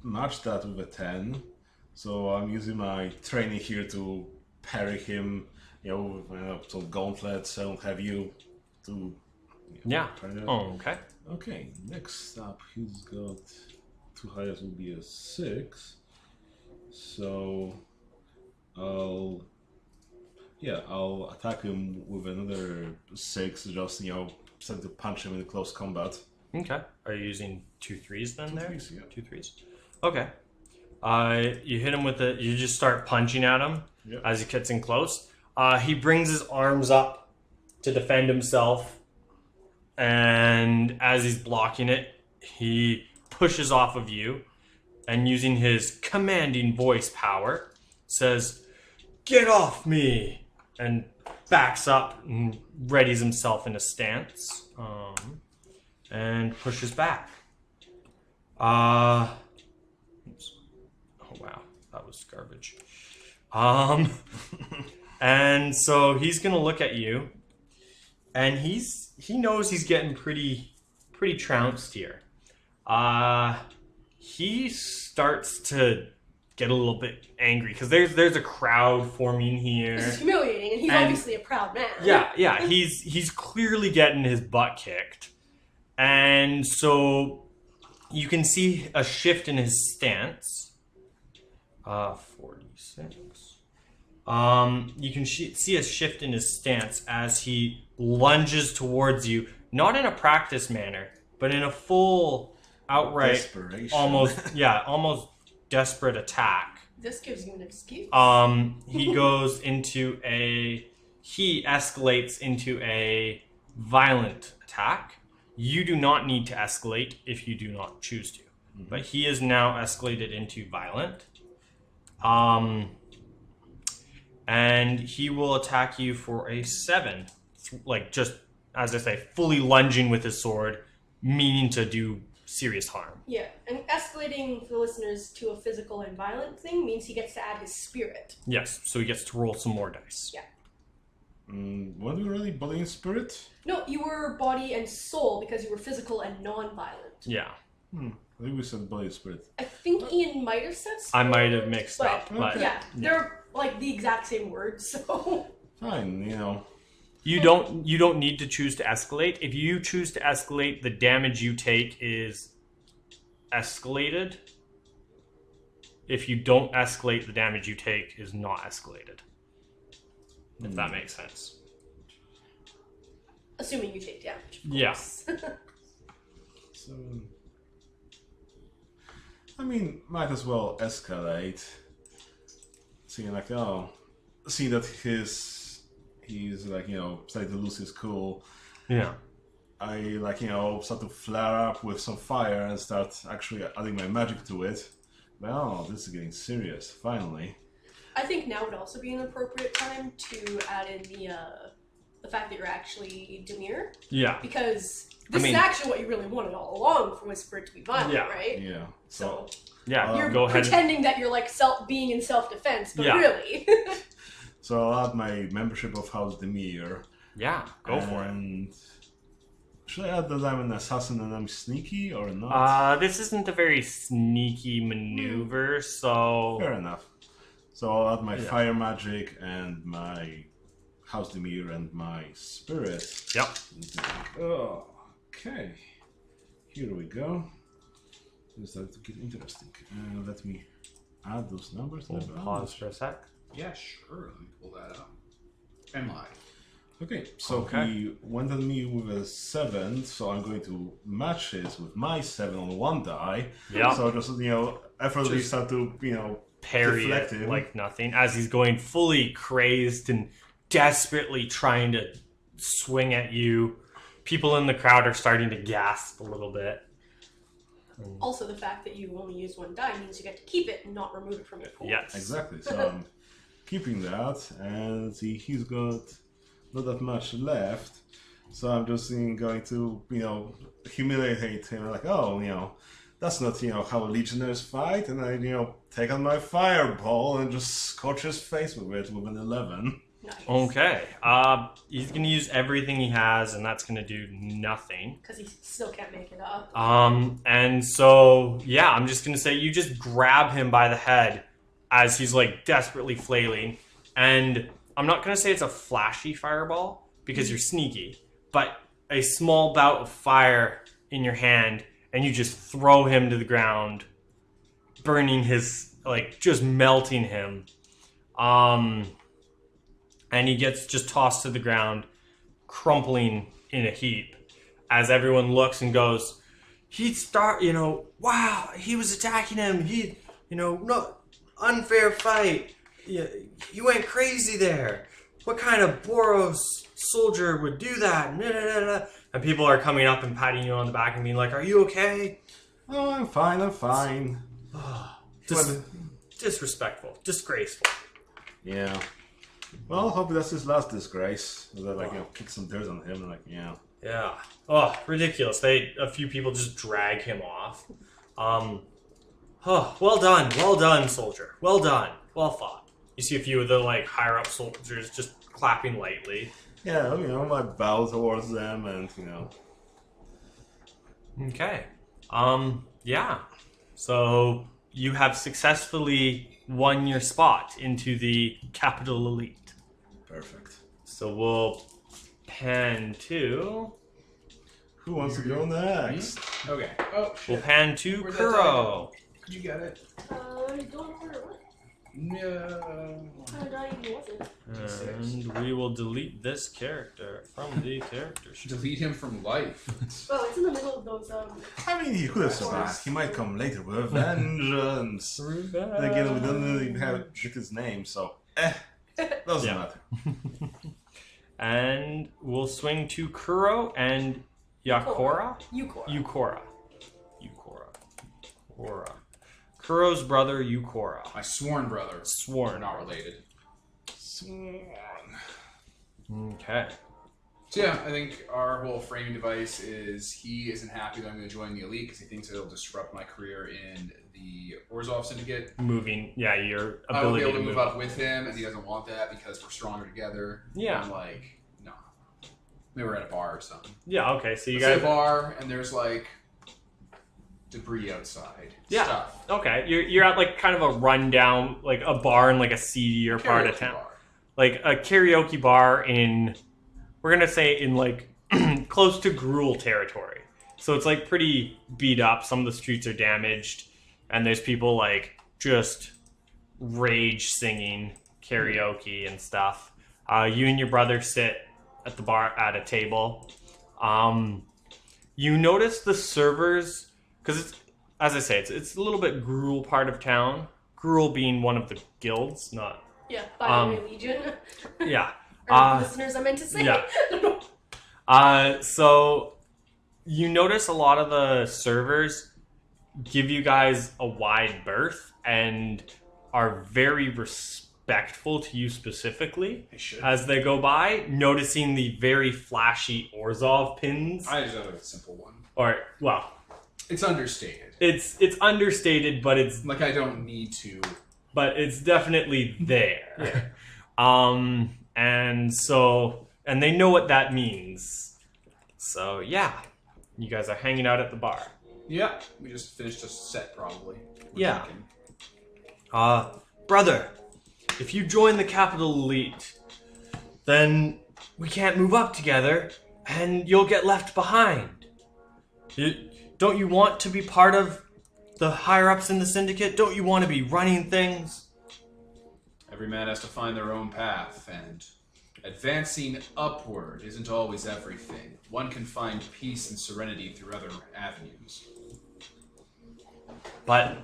match that with a 10. So I'm using my training here to parry him, with some gauntlets. I don't have you to. Yeah. Try to... Okay. Okay, next up, he's got two highest will be a 6. So I'll attack him with another 6, just start to punch him in close combat. Okay. Are you using 2 3s then? 2 there? 3s, yeah. 2 3s. Okay. You hit him with it. You just start punching at him as he gets in close. He brings his arms up to defend himself, and as he's blocking it, he pushes off of you, and using his commanding voice power, says, "Get off me!" and backs up and readies himself in a stance, and pushes back. Oops. Oh wow, that was garbage. And so he's gonna look at you, and he knows he's getting pretty trounced here. He starts to get a little bit angry because there's a crowd forming here. This is humiliating, and he's obviously a proud man. Yeah. He's clearly getting his butt kicked, and so you can see a shift in his stance. 46. You can see a shift in his stance as he lunges towards you, not in a practice manner, but in a full, outright, Desperation. almost desperate attack. This gives you an excuse. He escalates into a violent attack. You do not need to escalate if you do not choose to, but he is now escalated into violent. And he will attack you for a 7, like just as I say, fully lunging with his sword, meaning to do serious harm. Yeah, and escalating for the listeners to a physical and violent thing means he gets to add his spirit. Yes, so he gets to roll some more dice. Yeah. What do you really body and spirit? No, you were body and soul because you were physical and non-violent. Yeah. I think we said body and spirit. I think Ian might have said I might have mixed up, but yeah, they're like the exact same words. So fine, You don't need to choose to escalate. If you choose to escalate, the damage you take is escalated. If you don't escalate, the damage you take is not escalated. If that makes sense. assuming you take damage. Yeah. So, I mean, might as well escalate. Seeing like, seeing that he's like, starting to lose his cool. Yeah. I like, start to flare up with some fire and start actually adding my magic to it. Well, this is getting serious, finally. I think now would also be an appropriate time to add in the fact that you're actually Demir. Yeah. Because this is actually what you really wanted all along, was for it to be violent, right? Yeah. So yeah, you're go ahead. pretending that you're like being in self-defense, but really. So I'll add my membership of House Demir. Yeah, go for it. Should I add that I'm an assassin and I'm sneaky or not? This isn't a very sneaky maneuver, so... Fair enough. So I'll add my fire magic and my House Demir and my spirit. Yep. Oh, okay. Here we go. It's starting to get interesting. Let me add those numbers. We'll pause for a sec. Yeah, sure. Let me pull that up. Am I? Okay, so he went at me with a 7, so I'm going to match it with my 7 on one die. Yeah. So just, effortlessly start to, parry deflect it him. like nothing as he's going fully crazed and desperately trying to swing at you. People in the crowd are starting to gasp a little bit. Also, the fact that you only use one die means you get to keep it and not remove it from your pool. Yes. Exactly, so I'm keeping that, and see, he's got not that much left, so I'm just going to, humiliate him, like, that's not, how legionnaires fight, and I, take out my fireball and just scorch his face with it with an 11. Nice. Okay. He's gonna use everything he has, and that's gonna do nothing. Because he still can't make it up. And so yeah, I'm just gonna say you just grab him by the head as he's like desperately flailing, and I'm not gonna say it's a flashy fireball because you're sneaky, but a small bout of fire in your hand, and you just throw him to the ground, burning his, like, just melting him. And he gets just tossed to the ground, crumpling in a heap, as everyone looks and goes, wow, he was attacking him, no, unfair fight, he went crazy there. What kind of Boros soldier would do that? And people are coming up and patting you on the back and being like, are you okay? Oh, I'm fine. Disrespectful. Disgraceful. Yeah. Well, hopefully that's his last disgrace. That kick some dirt on him. Yeah. Oh, ridiculous. A few people just drag him off. Well done, soldier. Well done. Well fought. You see a few of the higher up soldiers just clapping lightly. Yeah, I bow towards them and Okay. Yeah. So you have successfully won your spot into the capital elite. Perfect. So we'll pan to... Who wants to go next? Okay. Oh, shit. We'll pan to Where'd that Kuro. Could you get it? I don't know where it went. No. How did I even was it? And we will delete this character from the character sheet. Delete him from life. Oh, it's in the middle of those, I mean, he could have survived. He might come later with a vengeance. Then again, we don't even have his name, so doesn't matter. And we'll swing to Kuro and Yakora? Yukora. Yakora. Kuro's brother, Yukora. My sworn brother. Sworn. We're not related. Sworn. Okay. So yeah, I think our whole framing device is he isn't happy that I'm going to join the elite because he thinks it'll disrupt my career in the Orzhov Syndicate. Moving, yeah, your ability I will be able to to move up with him, and he doesn't want that because we're stronger together. Yeah. I'm like, no. Maybe we're at a bar or something. Yeah, okay, so you Let's say guys... a bar, and there's debris outside. Yeah. Stuff. Okay, you're at kind of a rundown, a bar in a seedier part of town. Bar. Like a karaoke bar in, we're gonna say in close to Gruel territory. So it's pretty beat up. Some of the streets are damaged, and there's people just rage singing karaoke and stuff. You and your brother sit at the bar at a table. You notice the servers, because it's, as I say, it's a little bit Gruel part of town. Gruel being one of the guilds, not... Yeah, Binary Legion. Yeah. Or listeners, I meant to say. Yeah. So you notice a lot of the servers give you guys a wide berth and are very respectful to you specifically as they go by, noticing the very flashy Orzhov pins. I just have a simple one. Or, well... It's understated. It's understated, but it's... I don't need to... But it's definitely there. Yeah. And they know what that means. So yeah, you guys are hanging out at the bar. Yeah, we just finished a set probably. We're thinking. Brother, if you join the Capital Elite, then we can't move up together, and you'll get left behind. Don't you want to be part of the higher-ups in the Syndicate? Don't you want to be running things? Every man has to find their own path, and advancing upward isn't always everything. One can find peace and serenity through other avenues. But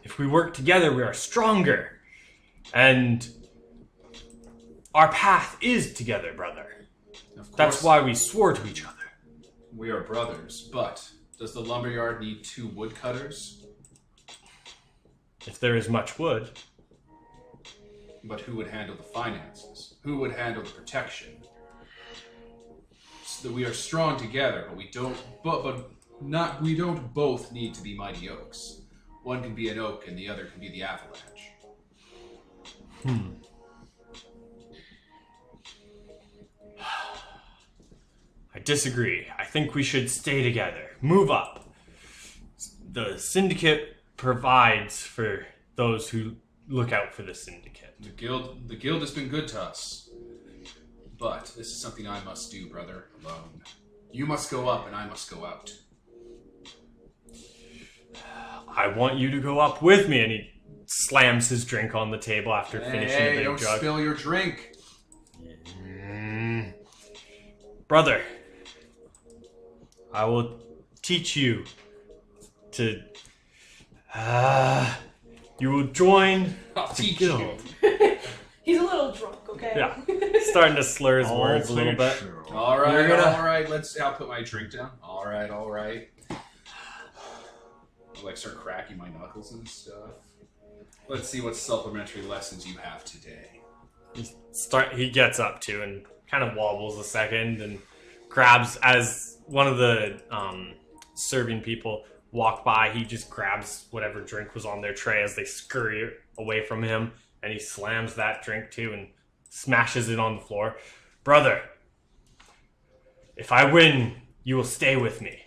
if we work together, we are stronger. And our path is together, brother. Of course, That's why we swore to each other. we are brothers, but does the lumberyard need 2 woodcutters? If there is much wood. But who would handle the finances? Who would handle the protection? So that we are strong together, but we don't both need to be mighty oaks. One can be an oak and the other can be the avalanche. disagree. I think we should stay together. Move up. The syndicate provides for those who look out for the syndicate. The guild has been good to us. But this is something I must do, brother, alone. You must go up and I must go out. I want you to go up with me. And he slams his drink on the table after finishing the big don't jug. spill your drink. Brother, I will teach you to... you will join I'll the teach guild. you. He's a little drunk, okay? Yeah, starting to slur his words a little bit. All right, You're gonna- all right. I'll put my drink down. All right, all right. I'll start cracking my knuckles and stuff. Let's see what supplementary lessons you have today. He gets up too and kind of wobbles a second and grabs, as one of the serving people walk by, he just grabs whatever drink was on their tray as they scurry away from him, and he slams that drink too and smashes it on the floor. Brother, if I win, you will stay with me,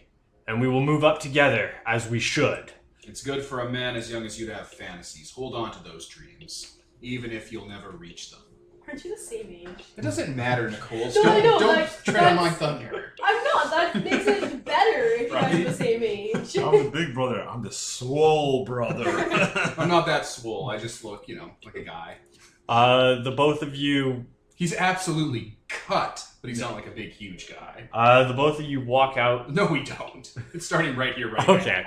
and we will move up together as we should. It's good for a man as young as you to have fantasies. Hold on to those dreams, even if you'll never reach them. Aren't you the same age? It doesn't matter, Nicole. No, I know, Don't like, tread on my that's- thunder. I'm not. That makes it better if you guys are the same age. I'm the big brother. I'm the swole brother. I'm not that swole. I just look, like a guy. The both of you He's absolutely cut, but he's not like a big, huge guy. The both of you walk out. No, we don't. It's starting right here, right now. Okay.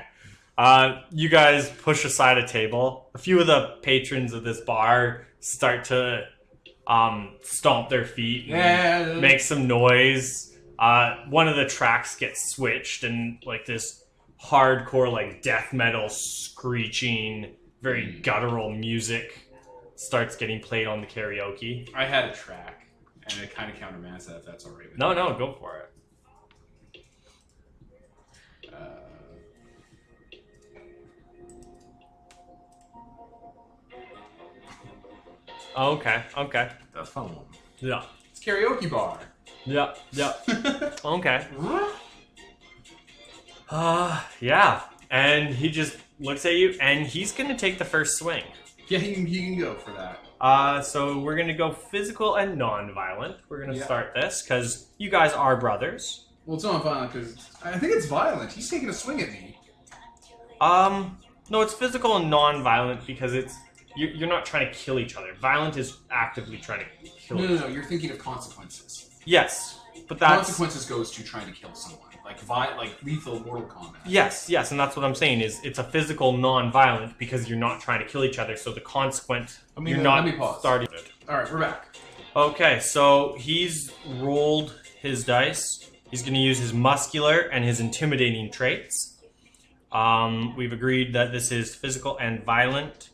You guys push aside a table. A few of the patrons of this bar start to stomp their feet and make some noise. One of the tracks gets switched, and this hardcore death metal screeching, very guttural music starts getting played on the karaoke. I had a track, and it kind of countermands that, if that's all right with No, you. no, go for it. Okay. That's fun one. Yeah. It's karaoke bar. Yeah. Okay. Yeah. And he just looks at you, and he's gonna take the first swing. Yeah, he can go for that. So we're gonna go physical and non-violent. We're gonna Yeah. start this because you guys are brothers. Well, it's not violent, because I think it's violent. He's taking a swing at me. No, it's physical and non-violent because you're not trying to kill each other. Violent is actively trying to kill each other. No, you're thinking of consequences. Yes, but that's... Consequences goes to trying to kill someone. Like lethal Mortal Kombat. Yes, and that's what I'm saying is it's a physical non-violent because you're not trying to kill each other, so the consequence, you're not let me pause. starting it. Alright, we're back. Okay, so he's rolled his dice. He's going to use his muscular and his intimidating traits. We've agreed that this is physical and violent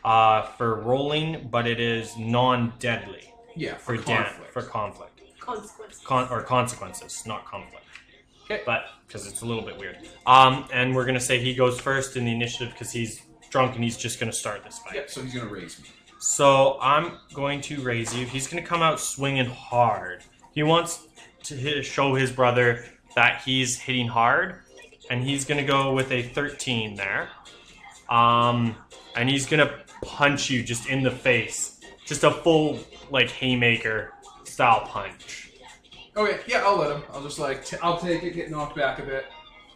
for rolling, but it is non-deadly Yeah, for conflict. for conflict. Consequences. Or consequences, not conflict. Okay. But, because it's a little bit weird. And we're going to say he goes first in the initiative because he's drunk and he's just going to start this fight. Yeah, so he's going to raise me. So I'm going to raise you. He's going to come out swinging hard. He wants to show his brother that he's hitting hard, and he's going to go with a 13 there. And he's going to punch you just in the face. Just a full, haymaker style punch. Okay, yeah, I'll let him. I'll just I'll take it, get knocked back a bit.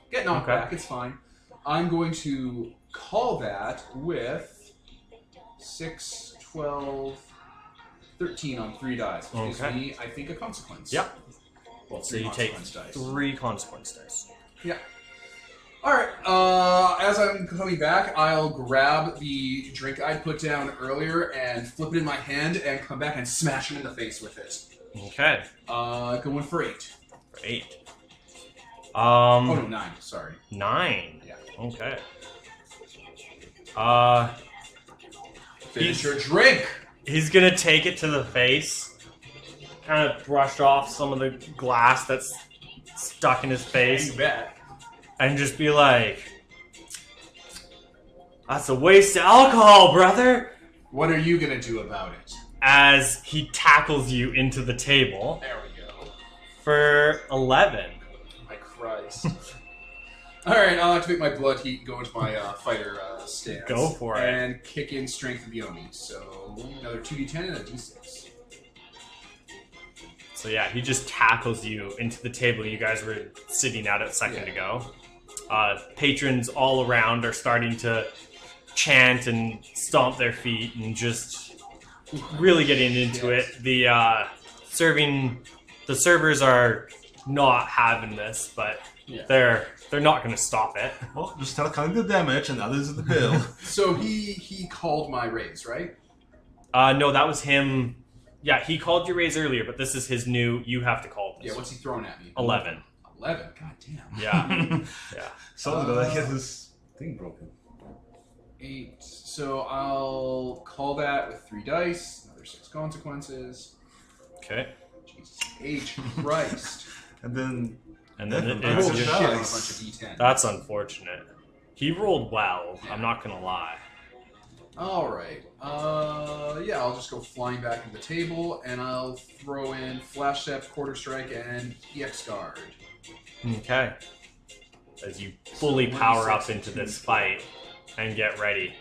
Get knocked back, it's fine. I'm going to call that with 6, 12, 13 on 3 dice, which gives me, I think, a consequence. Yep. Well, So 3 you take consequence dice. 3 consequence dice. Yeah. Alright, as I'm coming back, I'll grab the drink I put down earlier and flip it in my hand and come back and smash him in the face with it. Okay. Going for 8. For 8. Oh no, 9, sorry. 9. Yeah. Okay. Finish your drink! He's gonna take it to the face, kind of brush off some of the glass that's stuck in his face, You bet. and just be like, "That's a waste of alcohol, brother!" What are you gonna do about it? As he tackles you into the table There we go. for 11. My Christ. Alright, I'll activate my blood heat and go into my fighter stance. Go for it. And kick in strength of Yomi. So another 2d10 and a d6. So yeah, he just tackles you into the table you guys were sitting at a second ago. Patrons all around are starting to chant and stomp their feet and just really getting into it. The servers are not having this, but they're not going to stop it. Well, just start counting the damage and others of the bill. So he called my raise, right? No, that was him. Yeah, he called your raise earlier, but this is his new. You have to call this. Yeah, what's he throwing at me? 11. 11? God damn. Yeah, yeah. Someone's gonna get this thing broken. 8. So I'll call that with 3 dice. Another 6 consequences. Okay. Jesus H. Christ. And then I it's rolled shit just, on a bunch of d10. that's unfortunate. He rolled well. I'm not gonna lie. Alright. Yeah, I'll just go flying back to the table, and I'll throw in Flash Step, Quarter Strike, and EX Guard. Okay. As you fully power up into this fight and get ready,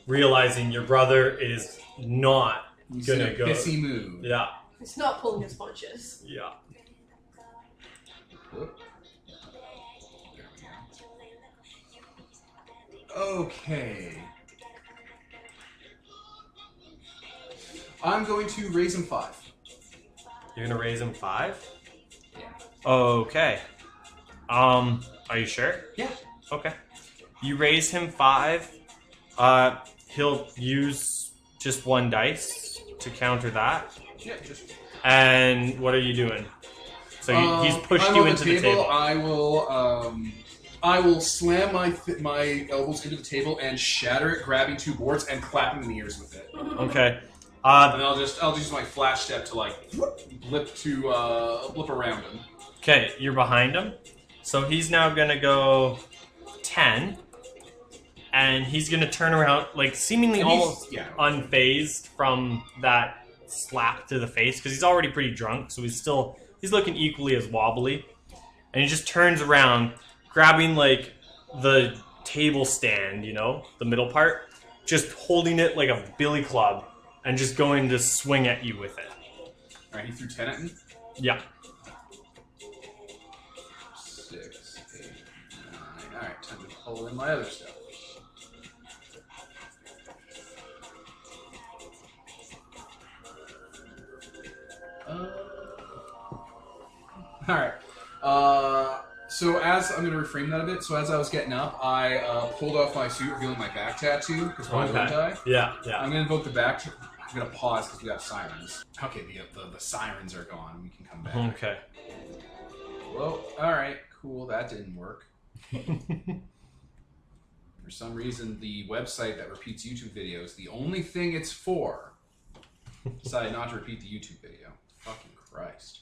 realizing your brother is not He's gonna in a go. pissy mood. Yeah. He's not pulling his punches. Yeah. Whoop. There we go. Okay. I'm going to raise him 5. You're gonna raise him 5? Yeah. Okay. Are you sure? Yeah. Okay. You raise him 5. He'll use just 1 dice to counter that. Yeah, just... And what are you doing? So he's pushed I'm you on into the table. I will slam my elbows into the table and shatter it, grabbing 2 boards and clap him in the ears with it. Okay. And I'll use my Flash Step to like blip around him. Okay, you're behind him. So he's now gonna go 10. And he's gonna turn around, like seemingly almost unfazed from that slap to the face, because he's already pretty drunk, so he's looking equally as wobbly. And he just turns around, grabbing like the table stand, you know, the middle part, just holding it like a billy club, and just going to swing at you with it. Alright, he threw 10 at me? Yeah. 6, 8, 9. Alright, time to pull in my other stuff. Alright. So as I'm going to reframe that a bit. So as I was getting up, I pulled off my suit, revealing my back tattoo. Because why wouldn't I? Yeah. I'm going to invoke the back. I'm going to pause because we got sirens. Okay, the sirens are gone. We can come back. Okay. Well, alright, cool. That didn't work. For some reason, the website that repeats YouTube videos, the only thing it's for, decided not to repeat the YouTube video. Fucking Christ.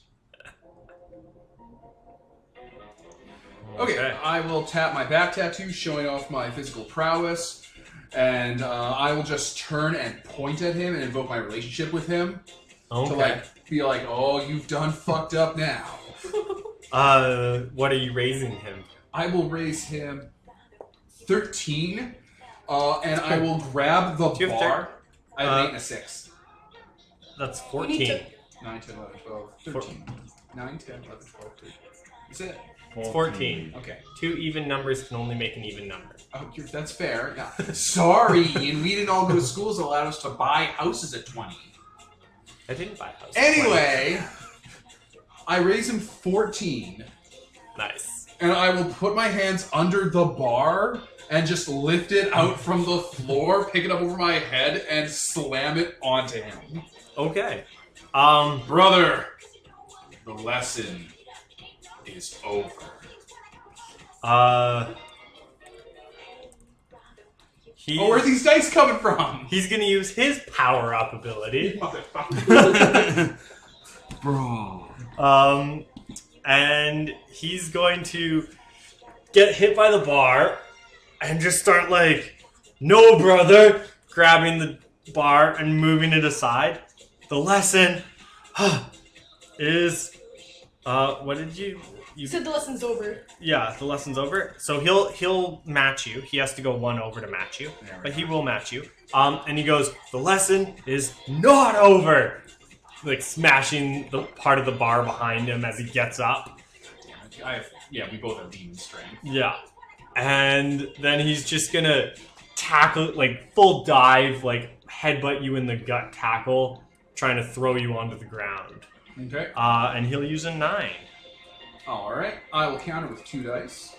Okay, I will tap my back tattoo, showing off my physical prowess, and I will just turn and point at him and invoke my relationship with him to be like, oh, you've done fucked up now. What are you raising him? I will raise him 13, and I will grab the bar. I have an 8 and a 6. That's 14. 9, 10, 11, 12, 13. 9, 10, 11, 12, 13. That's it. It's 14. Okay. 2 even numbers can only make an even number. Oh, that's fair. Yeah. Sorry, and we didn't all go to schools that allowed us to buy houses at 20. I didn't buy houses. Anyway, I raise him 14. Nice. And I will put my hands under the bar and just lift it out from the floor, pick it up over my head, and slam it onto him. Okay. Brother, the lesson is over. Where are these dice coming from? He's gonna use his power-up ability. Motherfucker. Bro. And he's going to get hit by the bar and just start like, no, brother, grabbing the bar and moving it aside. The lesson is What did you? You said the lesson's over. Yeah, the lesson's over. So he'll match you. He has to go 1 over to match you, but he will match you. And he goes, the lesson is not over. Like smashing the part of the bar behind him as he gets up. We both have demon strength. Yeah. And then he's just gonna tackle, like full dive, like headbutt you in the gut tackle, trying to throw you onto the ground. Okay. And he'll use a 9. Alright. I will counter with 2 dice.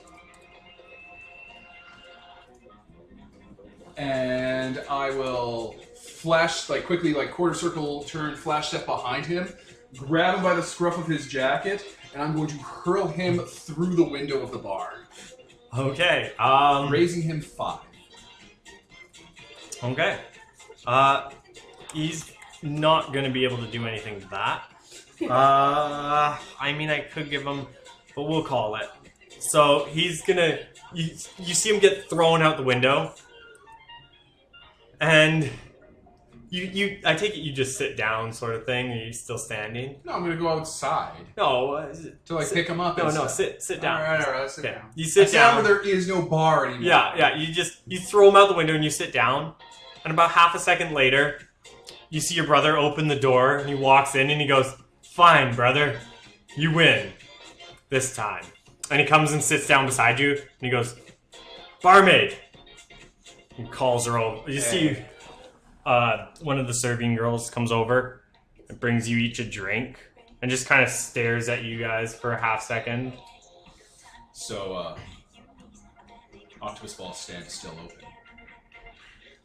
And I will flash, like quickly, like quarter circle turn, flash step behind him, grab him by the scruff of his jacket, and I'm going to hurl him through the window of the bar. Okay. Raising him 5. Okay. He's not going to be able to do anything to that. I mean, I could give him, but we'll call it. So he's going to, you see him get thrown out the window, and I take it you just sit down sort of thing. Are you still standing? No, I'm going to go outside. No. To pick him up. No, sit down. All right, sit down. You sit down. Where there is no bar anymore. Yeah, you throw him out the window and you sit down, and about half a second later, you see your brother open the door, and he walks in, and he goes, "Fine, brother, you win this time." And he comes and sits down beside you, and he goes, "Barmaid," and calls her over. You see, one of the serving girls comes over and brings you each a drink, and just kind of stares at you guys for a half second. So, Octopus Ball stand is still open.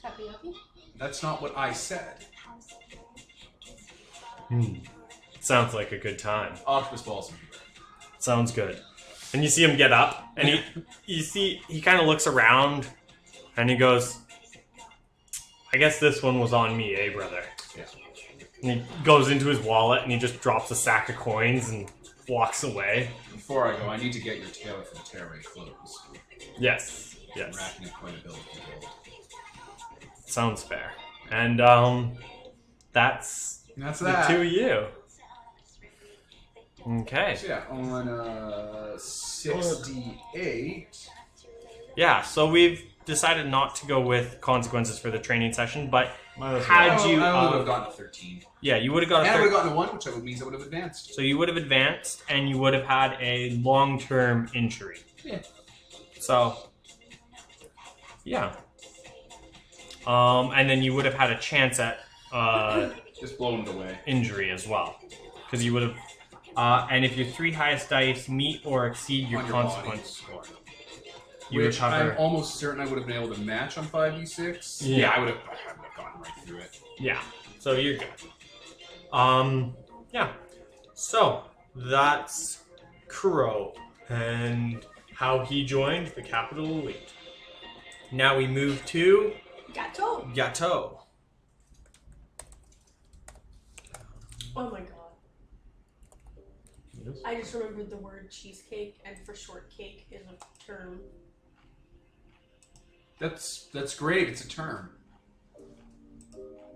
Takoyaki? That's not what I said. Sounds like a good time. Octopus Ball's Sounds good. And you see him get up, and he kind of looks around, and he goes, "I guess this one was on me, eh, brother?" Yeah. And he goes into his wallet, and he just drops a sack of coins and walks away. Before I go, I need to get your tailor from Tearaway clothes. Yes. I'm racking up quite a bill with the gold. Sounds fair. And that's the that. 2 of you. Okay. So yeah, on 6d8. Yeah, so we've decided not to go with consequences for the training session, but Might as had well. you... I would have gotten a 13. Yeah, you would have got And a I would 13. have gotten a 1, which means I would have advanced. So you would have advanced, and you would have had a long-term injury. Yeah. So, yeah. And then you would have had a chance at Just blown it away. injury as well. Because you would have... and if your 3 highest dice meet or exceed your On your consequence score, you Which recover... I'm almost certain I would have been able to match on 5d6. Yeah. I would have gotten right through it. Yeah, so you're good. Yeah. So, that's Kuro and how he joined the Capital Elite. Now we move to Gateau. Gateau. Oh my god. Yes. I just remembered the word cheesecake, and for shortcake is a term. That's great. It's a term.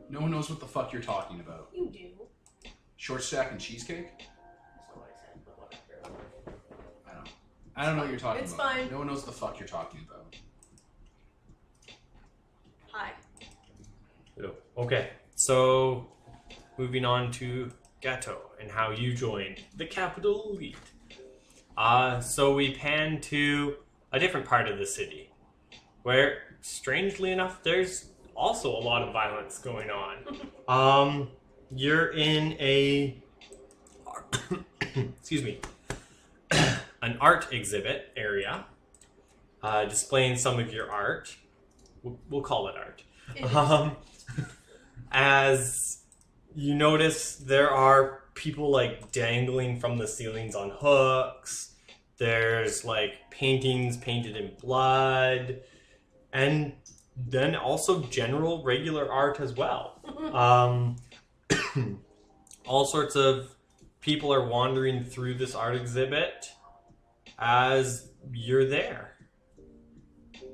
No one knows what the fuck you're talking about. You do. Short stack and cheesecake? That's not what I said, but whatever. I don't know what you're talking It's about. fine. No one knows what the fuck you're talking about. Hi. Okay, so moving on to Gateau and how you joined the Capital Elite. So we pan to a different part of the city where, strangely enough, there's also a lot of violence going on. You're in a excuse me, an art exhibit area, displaying some of your art. We'll call it art. As you notice, there are people like dangling from the ceilings on hooks. There's like paintings painted in blood, and then also general regular art as well. All sorts of people are wandering through this art exhibit as you're there.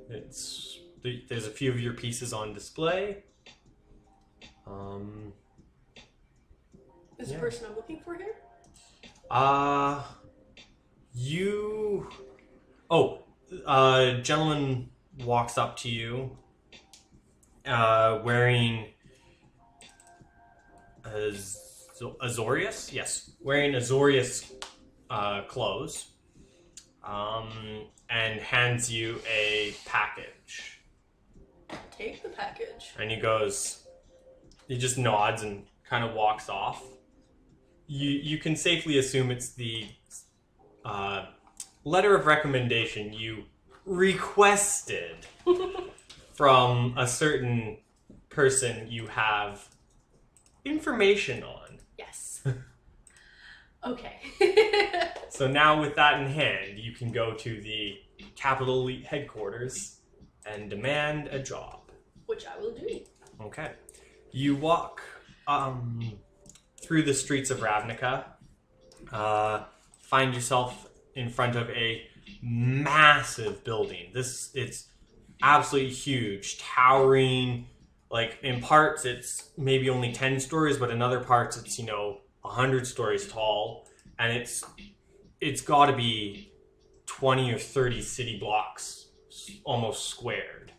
There's a few of your pieces on display. Is the person I'm looking for here? You... Oh, gentleman walks up to you, wearing Azorius? Yes, wearing Azorius clothes, and hands you a package. Take the package. And he just nods and kind of walks off. You can safely assume it's the letter of recommendation you requested from a certain person you have information on. Yes. Okay. So now with that in hand, you can go to the Capital Elite headquarters and demand a job. Which I will do. Okay. You walk through the streets of Ravnica, find yourself in front of a massive building. It's absolutely huge, towering. Like, in parts, it's maybe only 10 stories, but in other parts, it's, 100 stories tall. And it's got to be 20 or 30 city blocks almost squared.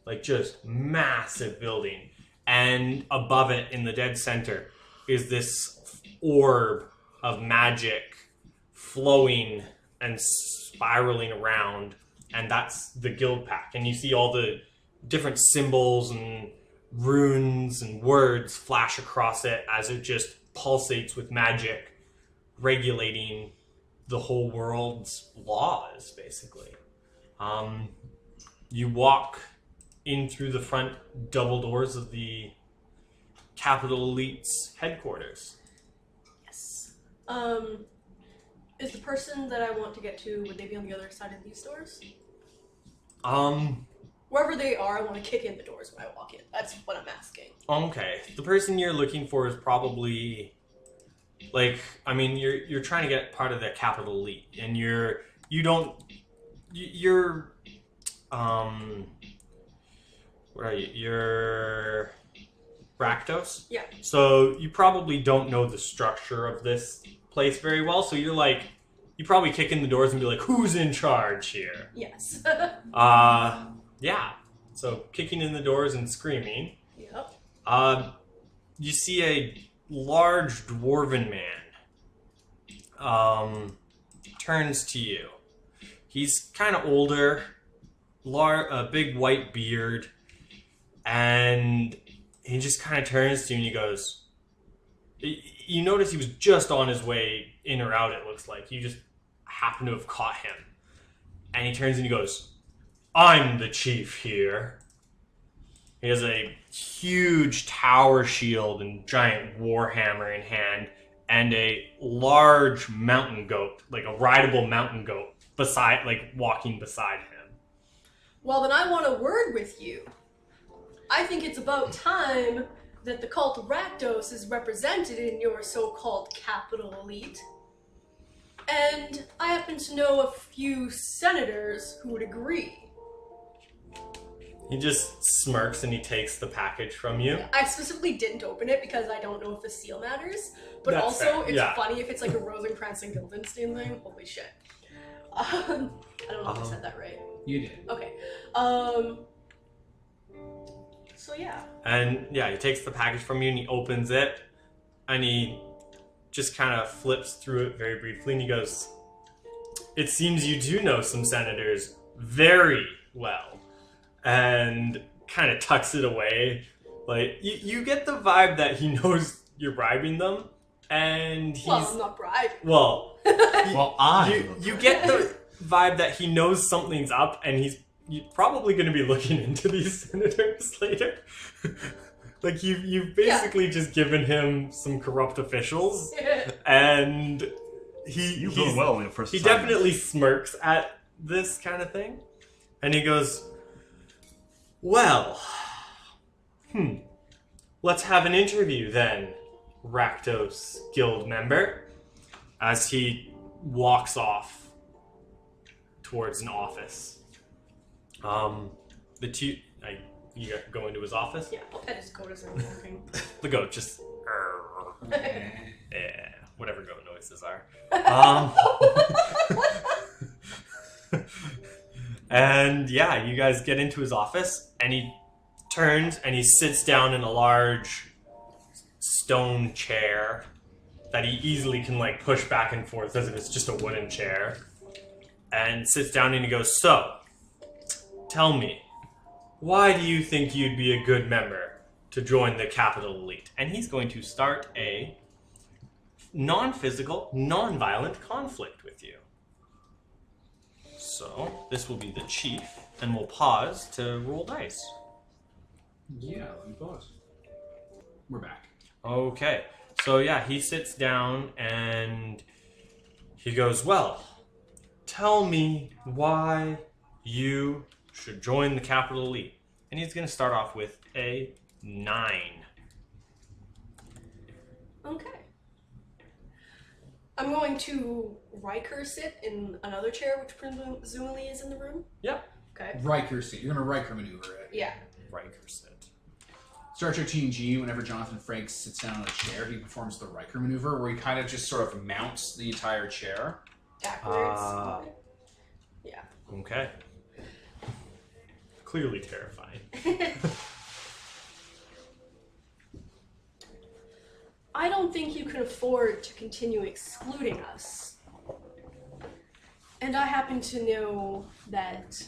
Like, just massive building. And above it, in the dead center, is this orb of magic flowing and spiraling around. And that's the guild pack. And you see all the different symbols and runes and words flash across it as it just pulsates with magic, regulating the whole world's laws, basically. You walk in through the front double doors of the Capital Elite's headquarters. Yes. Is the person that I want to get to, would they be on the other side of these doors? Wherever they are, I want to kick in the doors when I walk in. That's what I'm asking. Okay. The person you're looking for is probably, you're trying to get part of the Capital Elite, and you're where are you? You're Rakdos? Yeah. So you probably don't know the structure of this place very well, so you probably kick in the doors and be like, who's in charge here?です。Yeah. So kicking in the doors and screaming. Yep. You see a large dwarven man turns to you. He's kind of older, a big white beard, and he just kind of turns to you and he goes, you notice he was just on his way in or out, it looks like. You just happen to have caught him. And he turns and he goes, I'm the chief here. He has a huge tower shield and giant warhammer in hand, and a large mountain goat, like a rideable mountain goat, walking beside him. Well, then I want a word with you. I think it's about time that the cult of Rakdos is represented in your so-called Capital Elite. And I happen to know a few senators who would agree. He just smirks and he takes the package from you. I specifically didn't open it because I don't know if the seal matters. But That's also, fair. it's Yeah. funny if it's like a Rosencrantz and Guildenstern thing. Holy shit. I don't know if I said that right. You did. Okay. So yeah. And yeah, he takes the package from you and he opens it and he just kind of flips through it very briefly and he goes, it seems you do know some senators very well. And kind of tucks it away. Like, you get the vibe that he knows you're bribing them, and he's... Well, I'm not bribing. Well, I... you get the vibe that he knows something's up, and he's probably going to be looking into these senators later. Like, you've basically just given him some corrupt officials, and You've done well in your first he assignment. definitely smirks at this kind of thing, and he goes... Well, let's have an interview then, Rakdos guild member, as he walks off towards an office. You go into his office? Yeah, I'll pet his coat as I'm walking. The goat just, yeah, whatever goat noise voices are. And yeah, you guys get into his office, and he turns and he sits down in a large stone chair that he easily can like push back and forth as if it's just a wooden chair, and sits down and he goes, "So, tell me, why do you think you'd be a good member to join the Capital Elite?" And he's going to start a non-physical, non-violent conflict with you. So, this will be the chief, and we'll pause to roll dice. Yeah, let me pause. We're back. Okay, so yeah, he sits down and he goes, "Well, tell me why you should join the Capital Elite." And he's going to start off with a 9. Okay. I'm going to Riker sit in another chair, which presumably is in the room. Yep. Okay. Riker seat. You're gonna Riker maneuver it. Yeah. Riker sit. Star Trek TNG, whenever Jonathan Frakes sits down on a chair, he performs the Riker maneuver, where he kind of just sort of mounts the entire chair. Backwards. Yeah. Okay. Clearly terrifying. I don't think you can afford to continue excluding us. And I happen to know that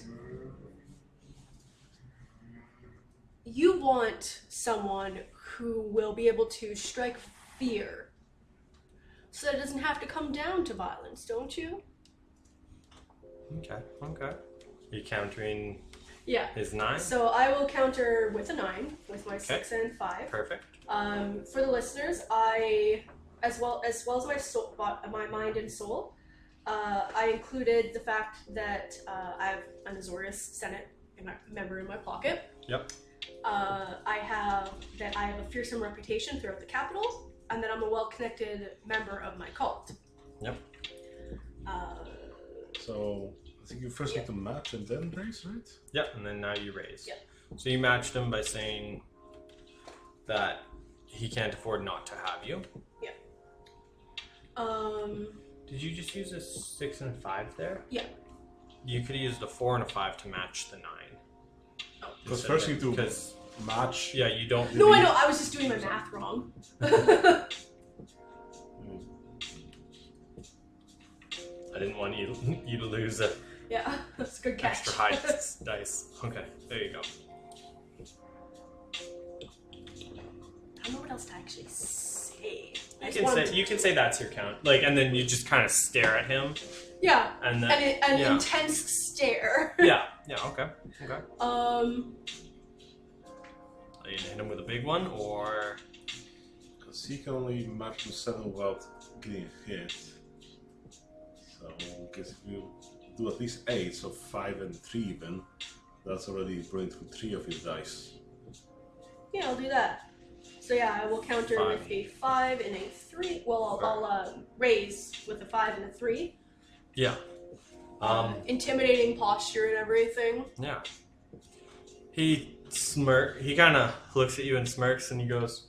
you want someone who will be able to strike fear so that it doesn't have to come down to violence, don't you? Okay. Are you countering Yeah. his 9? So I will counter with a 9 with my 6 and 5. Perfect. For the listeners, I, as well as my soul, my mind and soul, I included the fact that I have an Azorius Senate member in my pocket. Yep. I have a fearsome reputation throughout the capital, and that I'm a well-connected member of my cult. Yep. So I think you first need to match and then raise, right? Yep, and then now you raise. Yep. So you matched him by saying that he can't afford not to have you. Yeah. Did you just use a 6 and a 5 there? Yeah. You could have used a 4 and a 5 to match the 9. Oh. Because first you do Because match. yeah, you don't. No, I know. I was just doing my math wrong. I didn't want you to lose a Yeah, that's a good catch. extra high dice. Okay, there you go. I don't know what else to actually say. You can say that's your count. Like, and then you just kind of stare at him. Yeah. And then An yeah. intense stare. Yeah. Okay. Are Are you gonna hit him with a big one, or? Because he can only match to 7 without getting hit. So, because if you do at least 8, so 5 and 3 even, that's already brilliant with 3 of his dice. Yeah, I'll do that. So yeah, I will counter 5. with a 5 and a 3. Well, I'll raise with a 5 and a 3. Yeah. Intimidating posture and everything. Yeah. He kind of looks at you and smirks, and he goes,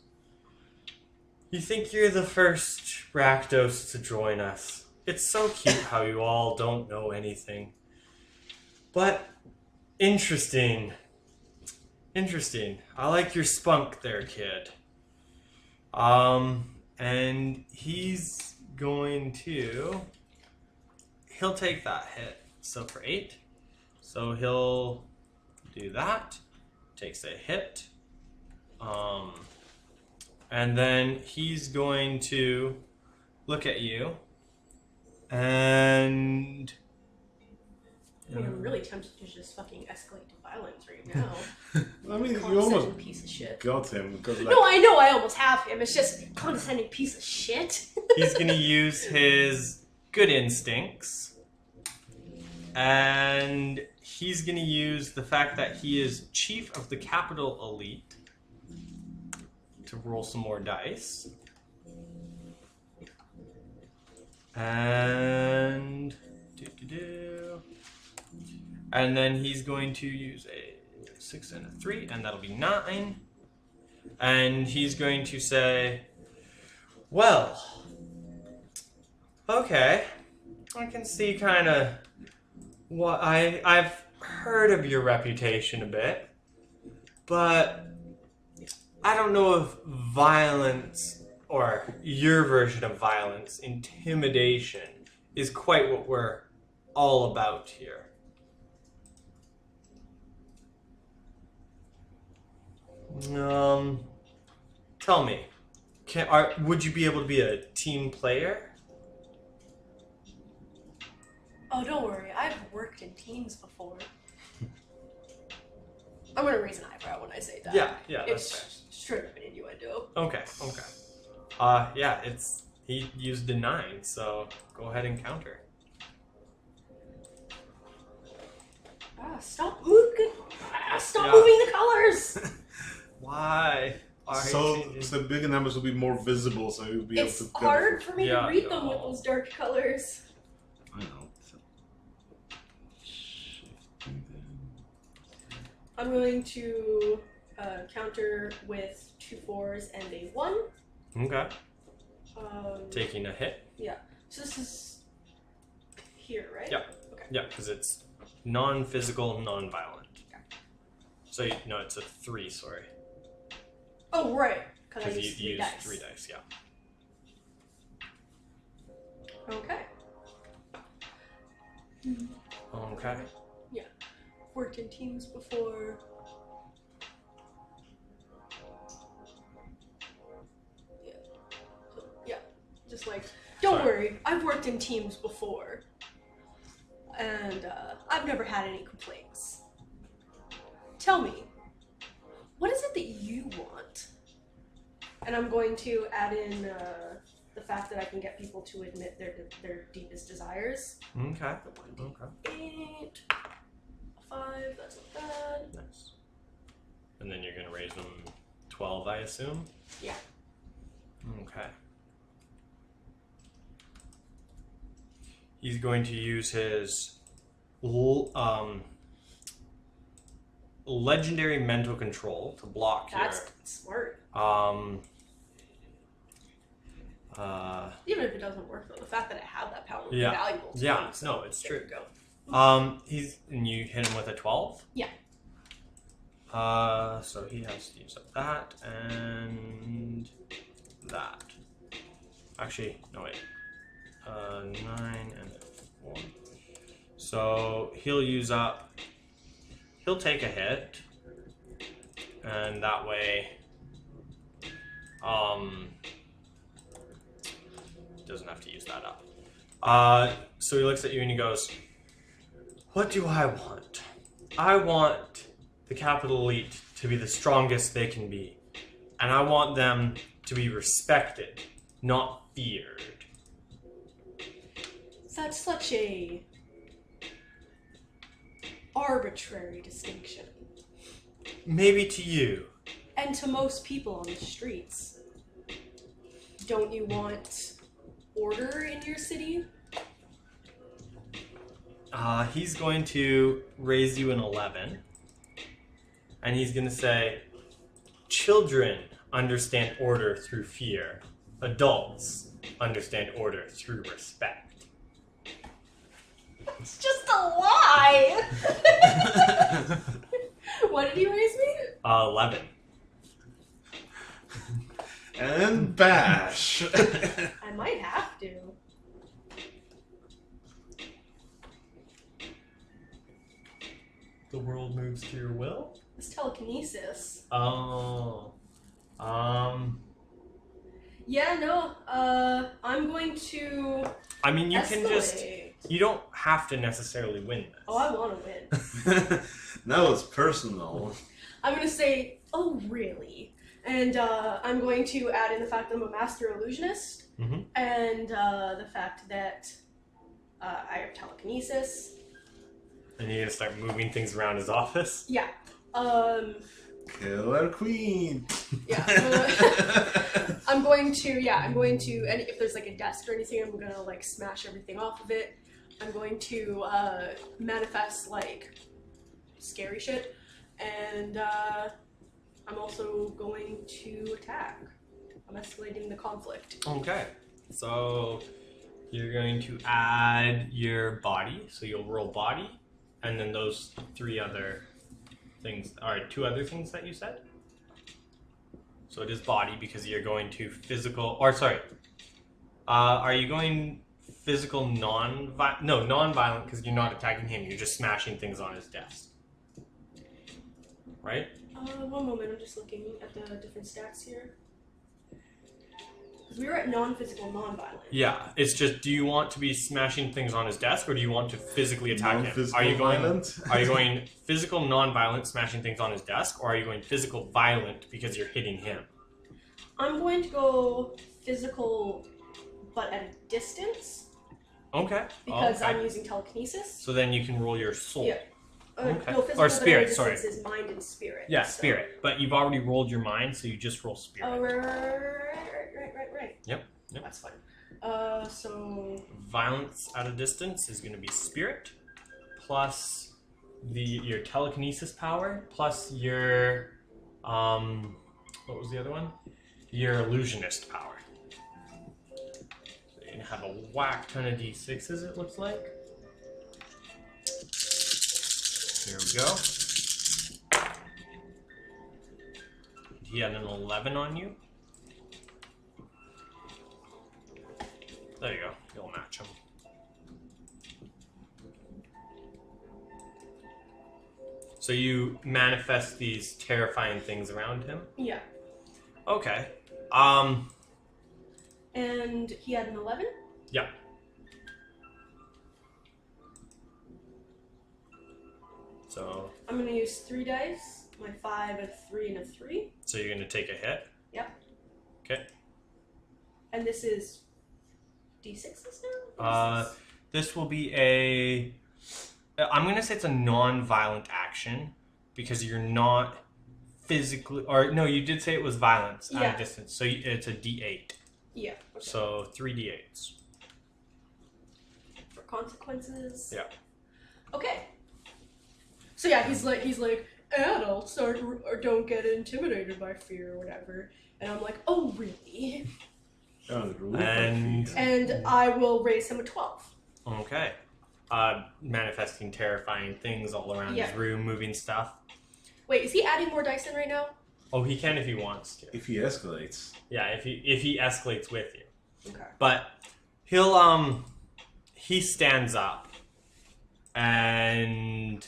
"You think you're the first Rakdos to join us? It's so cute how you all don't know anything. But interesting. I like your spunk there, kid." And he's going to... He'll take that hit. So for 8. So he'll do that. Takes a hit. And then he's going to look at you. And... I mean, I'm really tempted to just fucking escalate to violence right now. I mean, you Condescending almost piece of shit. got him. Because, like, No, I know I almost have him. It's just condescending piece of shit. He's going to use his good instincts. And he's going to use the fact that he is chief of the Capital Elite to roll some more dice. And... And then he's going to use a 6 and a 3, and that'll be 9. And he's going to say, "Well, Okay. I can see kind of what I've heard of your reputation a bit, but I don't know if violence or your version of violence, intimidation, is quite what we're all about here. Tell me, would you be able to be a team player? Oh, don't worry. I've worked in teams before. I'm gonna raise an eyebrow when I say that. Yeah, that's fair. It's straight up an innuendo. Okay. Yeah, he used a 9, so go ahead and counter. Stop moving! Stop moving the colors! Why? So the bigger numbers will be more visible, so you'll be able to. It's hard for me to read them with no. those dark colors. I know. I'm going to counter with 2 4s and a 1. Okay. Taking a hit. Yeah. So this is here, right? Yeah. Okay. Yeah, because it's non-physical, non-violent. Okay. So no, it's a 3. Sorry. Oh right, because I Because used you 3 used dice. 3 dice. Yeah. Okay. Okay. Worked in teams before. Yeah. Just like, don't worry, I've worked in teams before. And I've never had any complaints. Tell me, what is it that you want? And I'm going to add in the fact that I can get people to admit their deepest desires. Okay. The 1d8. 5, that's not bad. Nice. And then you're gonna raise them 12, I assume? Yeah. Okay. He's going to use his legendary mental control to block That's smart. Even if it doesn't work though, the fact that I have that power would be valuable to me. No, it's there true. you go. And you hit him with a 12? Yeah. So he has to use up that and that. Actually, no wait. 9 and 4. So he'll take a hit, and that way, doesn't have to use that up. So he looks at you and he goes, "What do I want? I want the capital elite to be the strongest they can be. And I want them to be respected, not feared." That's such a arbitrary distinction. Maybe to you. And to most people on the streets. Don't you want order in your city? He's going to raise you an 11. And he's going to say, "Children understand order through fear. Adults understand order through respect." It's just a lie! What did he raise me? 11. And bash. I might have to. The world moves to your will? It's telekinesis. Oh. Yeah, no, I'm going to I mean, you can just... escalate. You don't have to necessarily win this. Oh, I want to win. Now it's personal. I'm going to say, oh, really? And I'm going to add in the fact that I'm a master illusionist, and the fact that I have telekinesis. And you're going to start moving things around his office? Yeah. Killer Queen. Yeah. I'm going to, and if there's like a desk or anything, I'm going to like smash everything off of it. I'm going to manifest like scary shit, and I'm also going to attack. I'm escalating the conflict. Okay. So You're going to add your body, so you'll roll body, and then those 3 other things, or 2 other things that you said. So it is body because you're going to physical, or sorry, are you going physical non-violent because you're not attacking him, you're just smashing things on his desk. Right? One moment, I'm just looking at the different stats here. Because we were at non-physical, non-violent. Yeah, it's just, do you want to be smashing things on his desk, or do you want to physically attack him? Are you going physical, non-violent, smashing things on his desk, or are you going physical, violent because you're hitting him? I'm going to go physical, but at a distance. Okay. Because I'm using telekinesis. So then you can roll your soul. Yeah. Okay. No, physical, Or spirit, but at a distance sorry. is mind and spirit. Yeah, so. spirit. But you've already rolled your mind, so you just roll spirit. Oh, right. Yep. That's fine. So... Violence at a distance is going to be spirit, plus your telekinesis power, plus your, what was the other one? Your illusionist power. So you're going to have a whack ton of d6s, it looks like. Here we go. He had an 11 on you. There you go. You'll match him. So you manifest these terrifying things around him? Yeah. Okay. And he had an 11? Yeah. So... I'm going to use 3 dice. My 5, a 3, and a 3. So you're going to take a hit? Yep. Okay. And this is D6s now? This will be a... I'm going to say it's a non-violent action because you're not physically... Or, no, you did say it was violence at a distance. So it's a D8. Yeah. Okay. So 3 D8s. For consequences? Yeah. Okay. So yeah, he's like, adults or don't get intimidated by fear or whatever. And I'm like, oh, really? And I will raise him a 12. Okay. Manifesting terrifying things all around his room, moving stuff. Wait, is he adding more dice in right now? Oh, he can if he wants to. If he escalates. Yeah, if he escalates with you. Okay. But he stands up and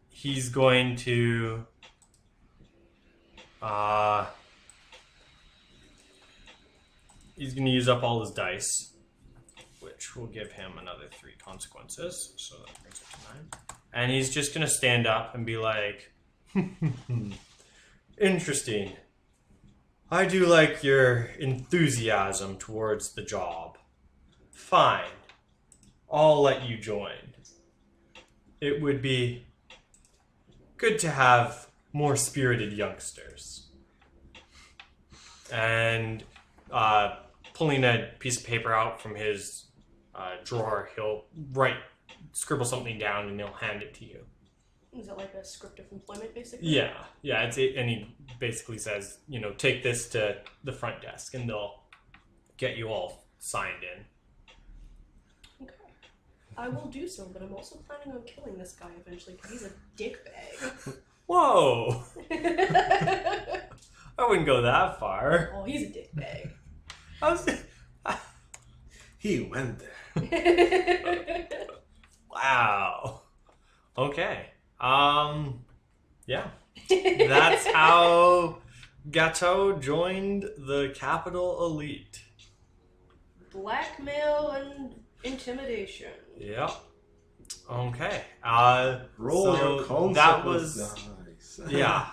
he's going to use up all his dice, which will give him another 3 consequences. So that brings it to 9. And he's just going to stand up and be like, interesting. I do like your enthusiasm towards the job. Fine. I'll let you join. It would be good to have more spirited youngsters. And pulling a piece of paper out from his drawer, he'll scribble something down and he'll hand it to you. Is it like a script of employment, basically? Yeah, and he basically says, take this to the front desk and they'll get you all signed in. Okay. I will do so, but I'm also planning on killing this guy eventually because he's a dickbag. Whoa! I wouldn't go that far. Oh, he's a dickbag. He went there. Wow. Okay. Yeah. That's how Gateau joined the Capital Elite. Blackmail and intimidation. Yep. Okay. Roll your consequence that was dice. yeah.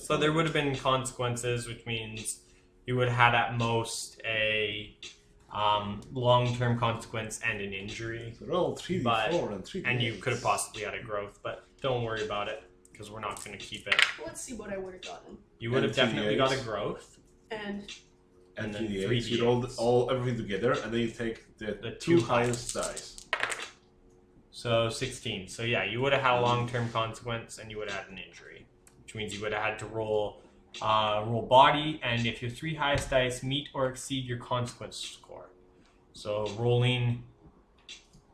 So there would have been consequences, which means you would have had at most a long-term consequence and an injury. So roll 3d4 and 3d8. And you could have possibly had a growth, but don't worry about it because we're not going to keep it. Let's see what I would have gotten. You would have definitely got a growth. And And then 3d8. You roll everything together, and then you take the 2 highest dice. So 16. So yeah, you would have had a long-term consequence, and you would have had an injury, which means you would have had to roll body, and if your 3 highest dice meet or exceed your consequence score, So rolling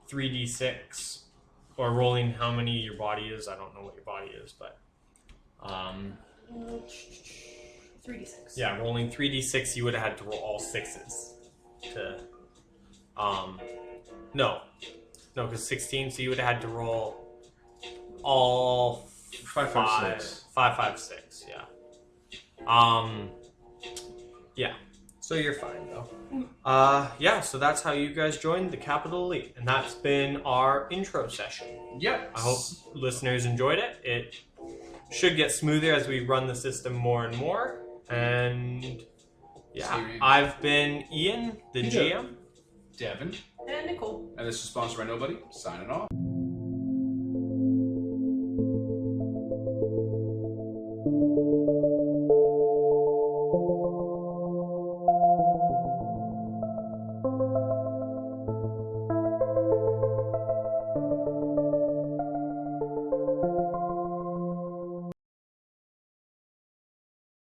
3d6, or rolling how many your body is. I don't know what your body is, but 3d6. yeah, rolling 3d6, you would have had to roll all sixes to no, because 16, so you would have had to roll all 5, 5, 6. 5, 5, 6, yeah. Yeah. So you're fine though. Yeah, so that's how you guys joined the Capital Elite, and that's been our intro session. Yep. I hope listeners enjoyed it. It should get smoother as we run the system more and more. And yeah, I've been Ian, the GM. Devin. And Nicole. And this is sponsored by Nobody. Signing off.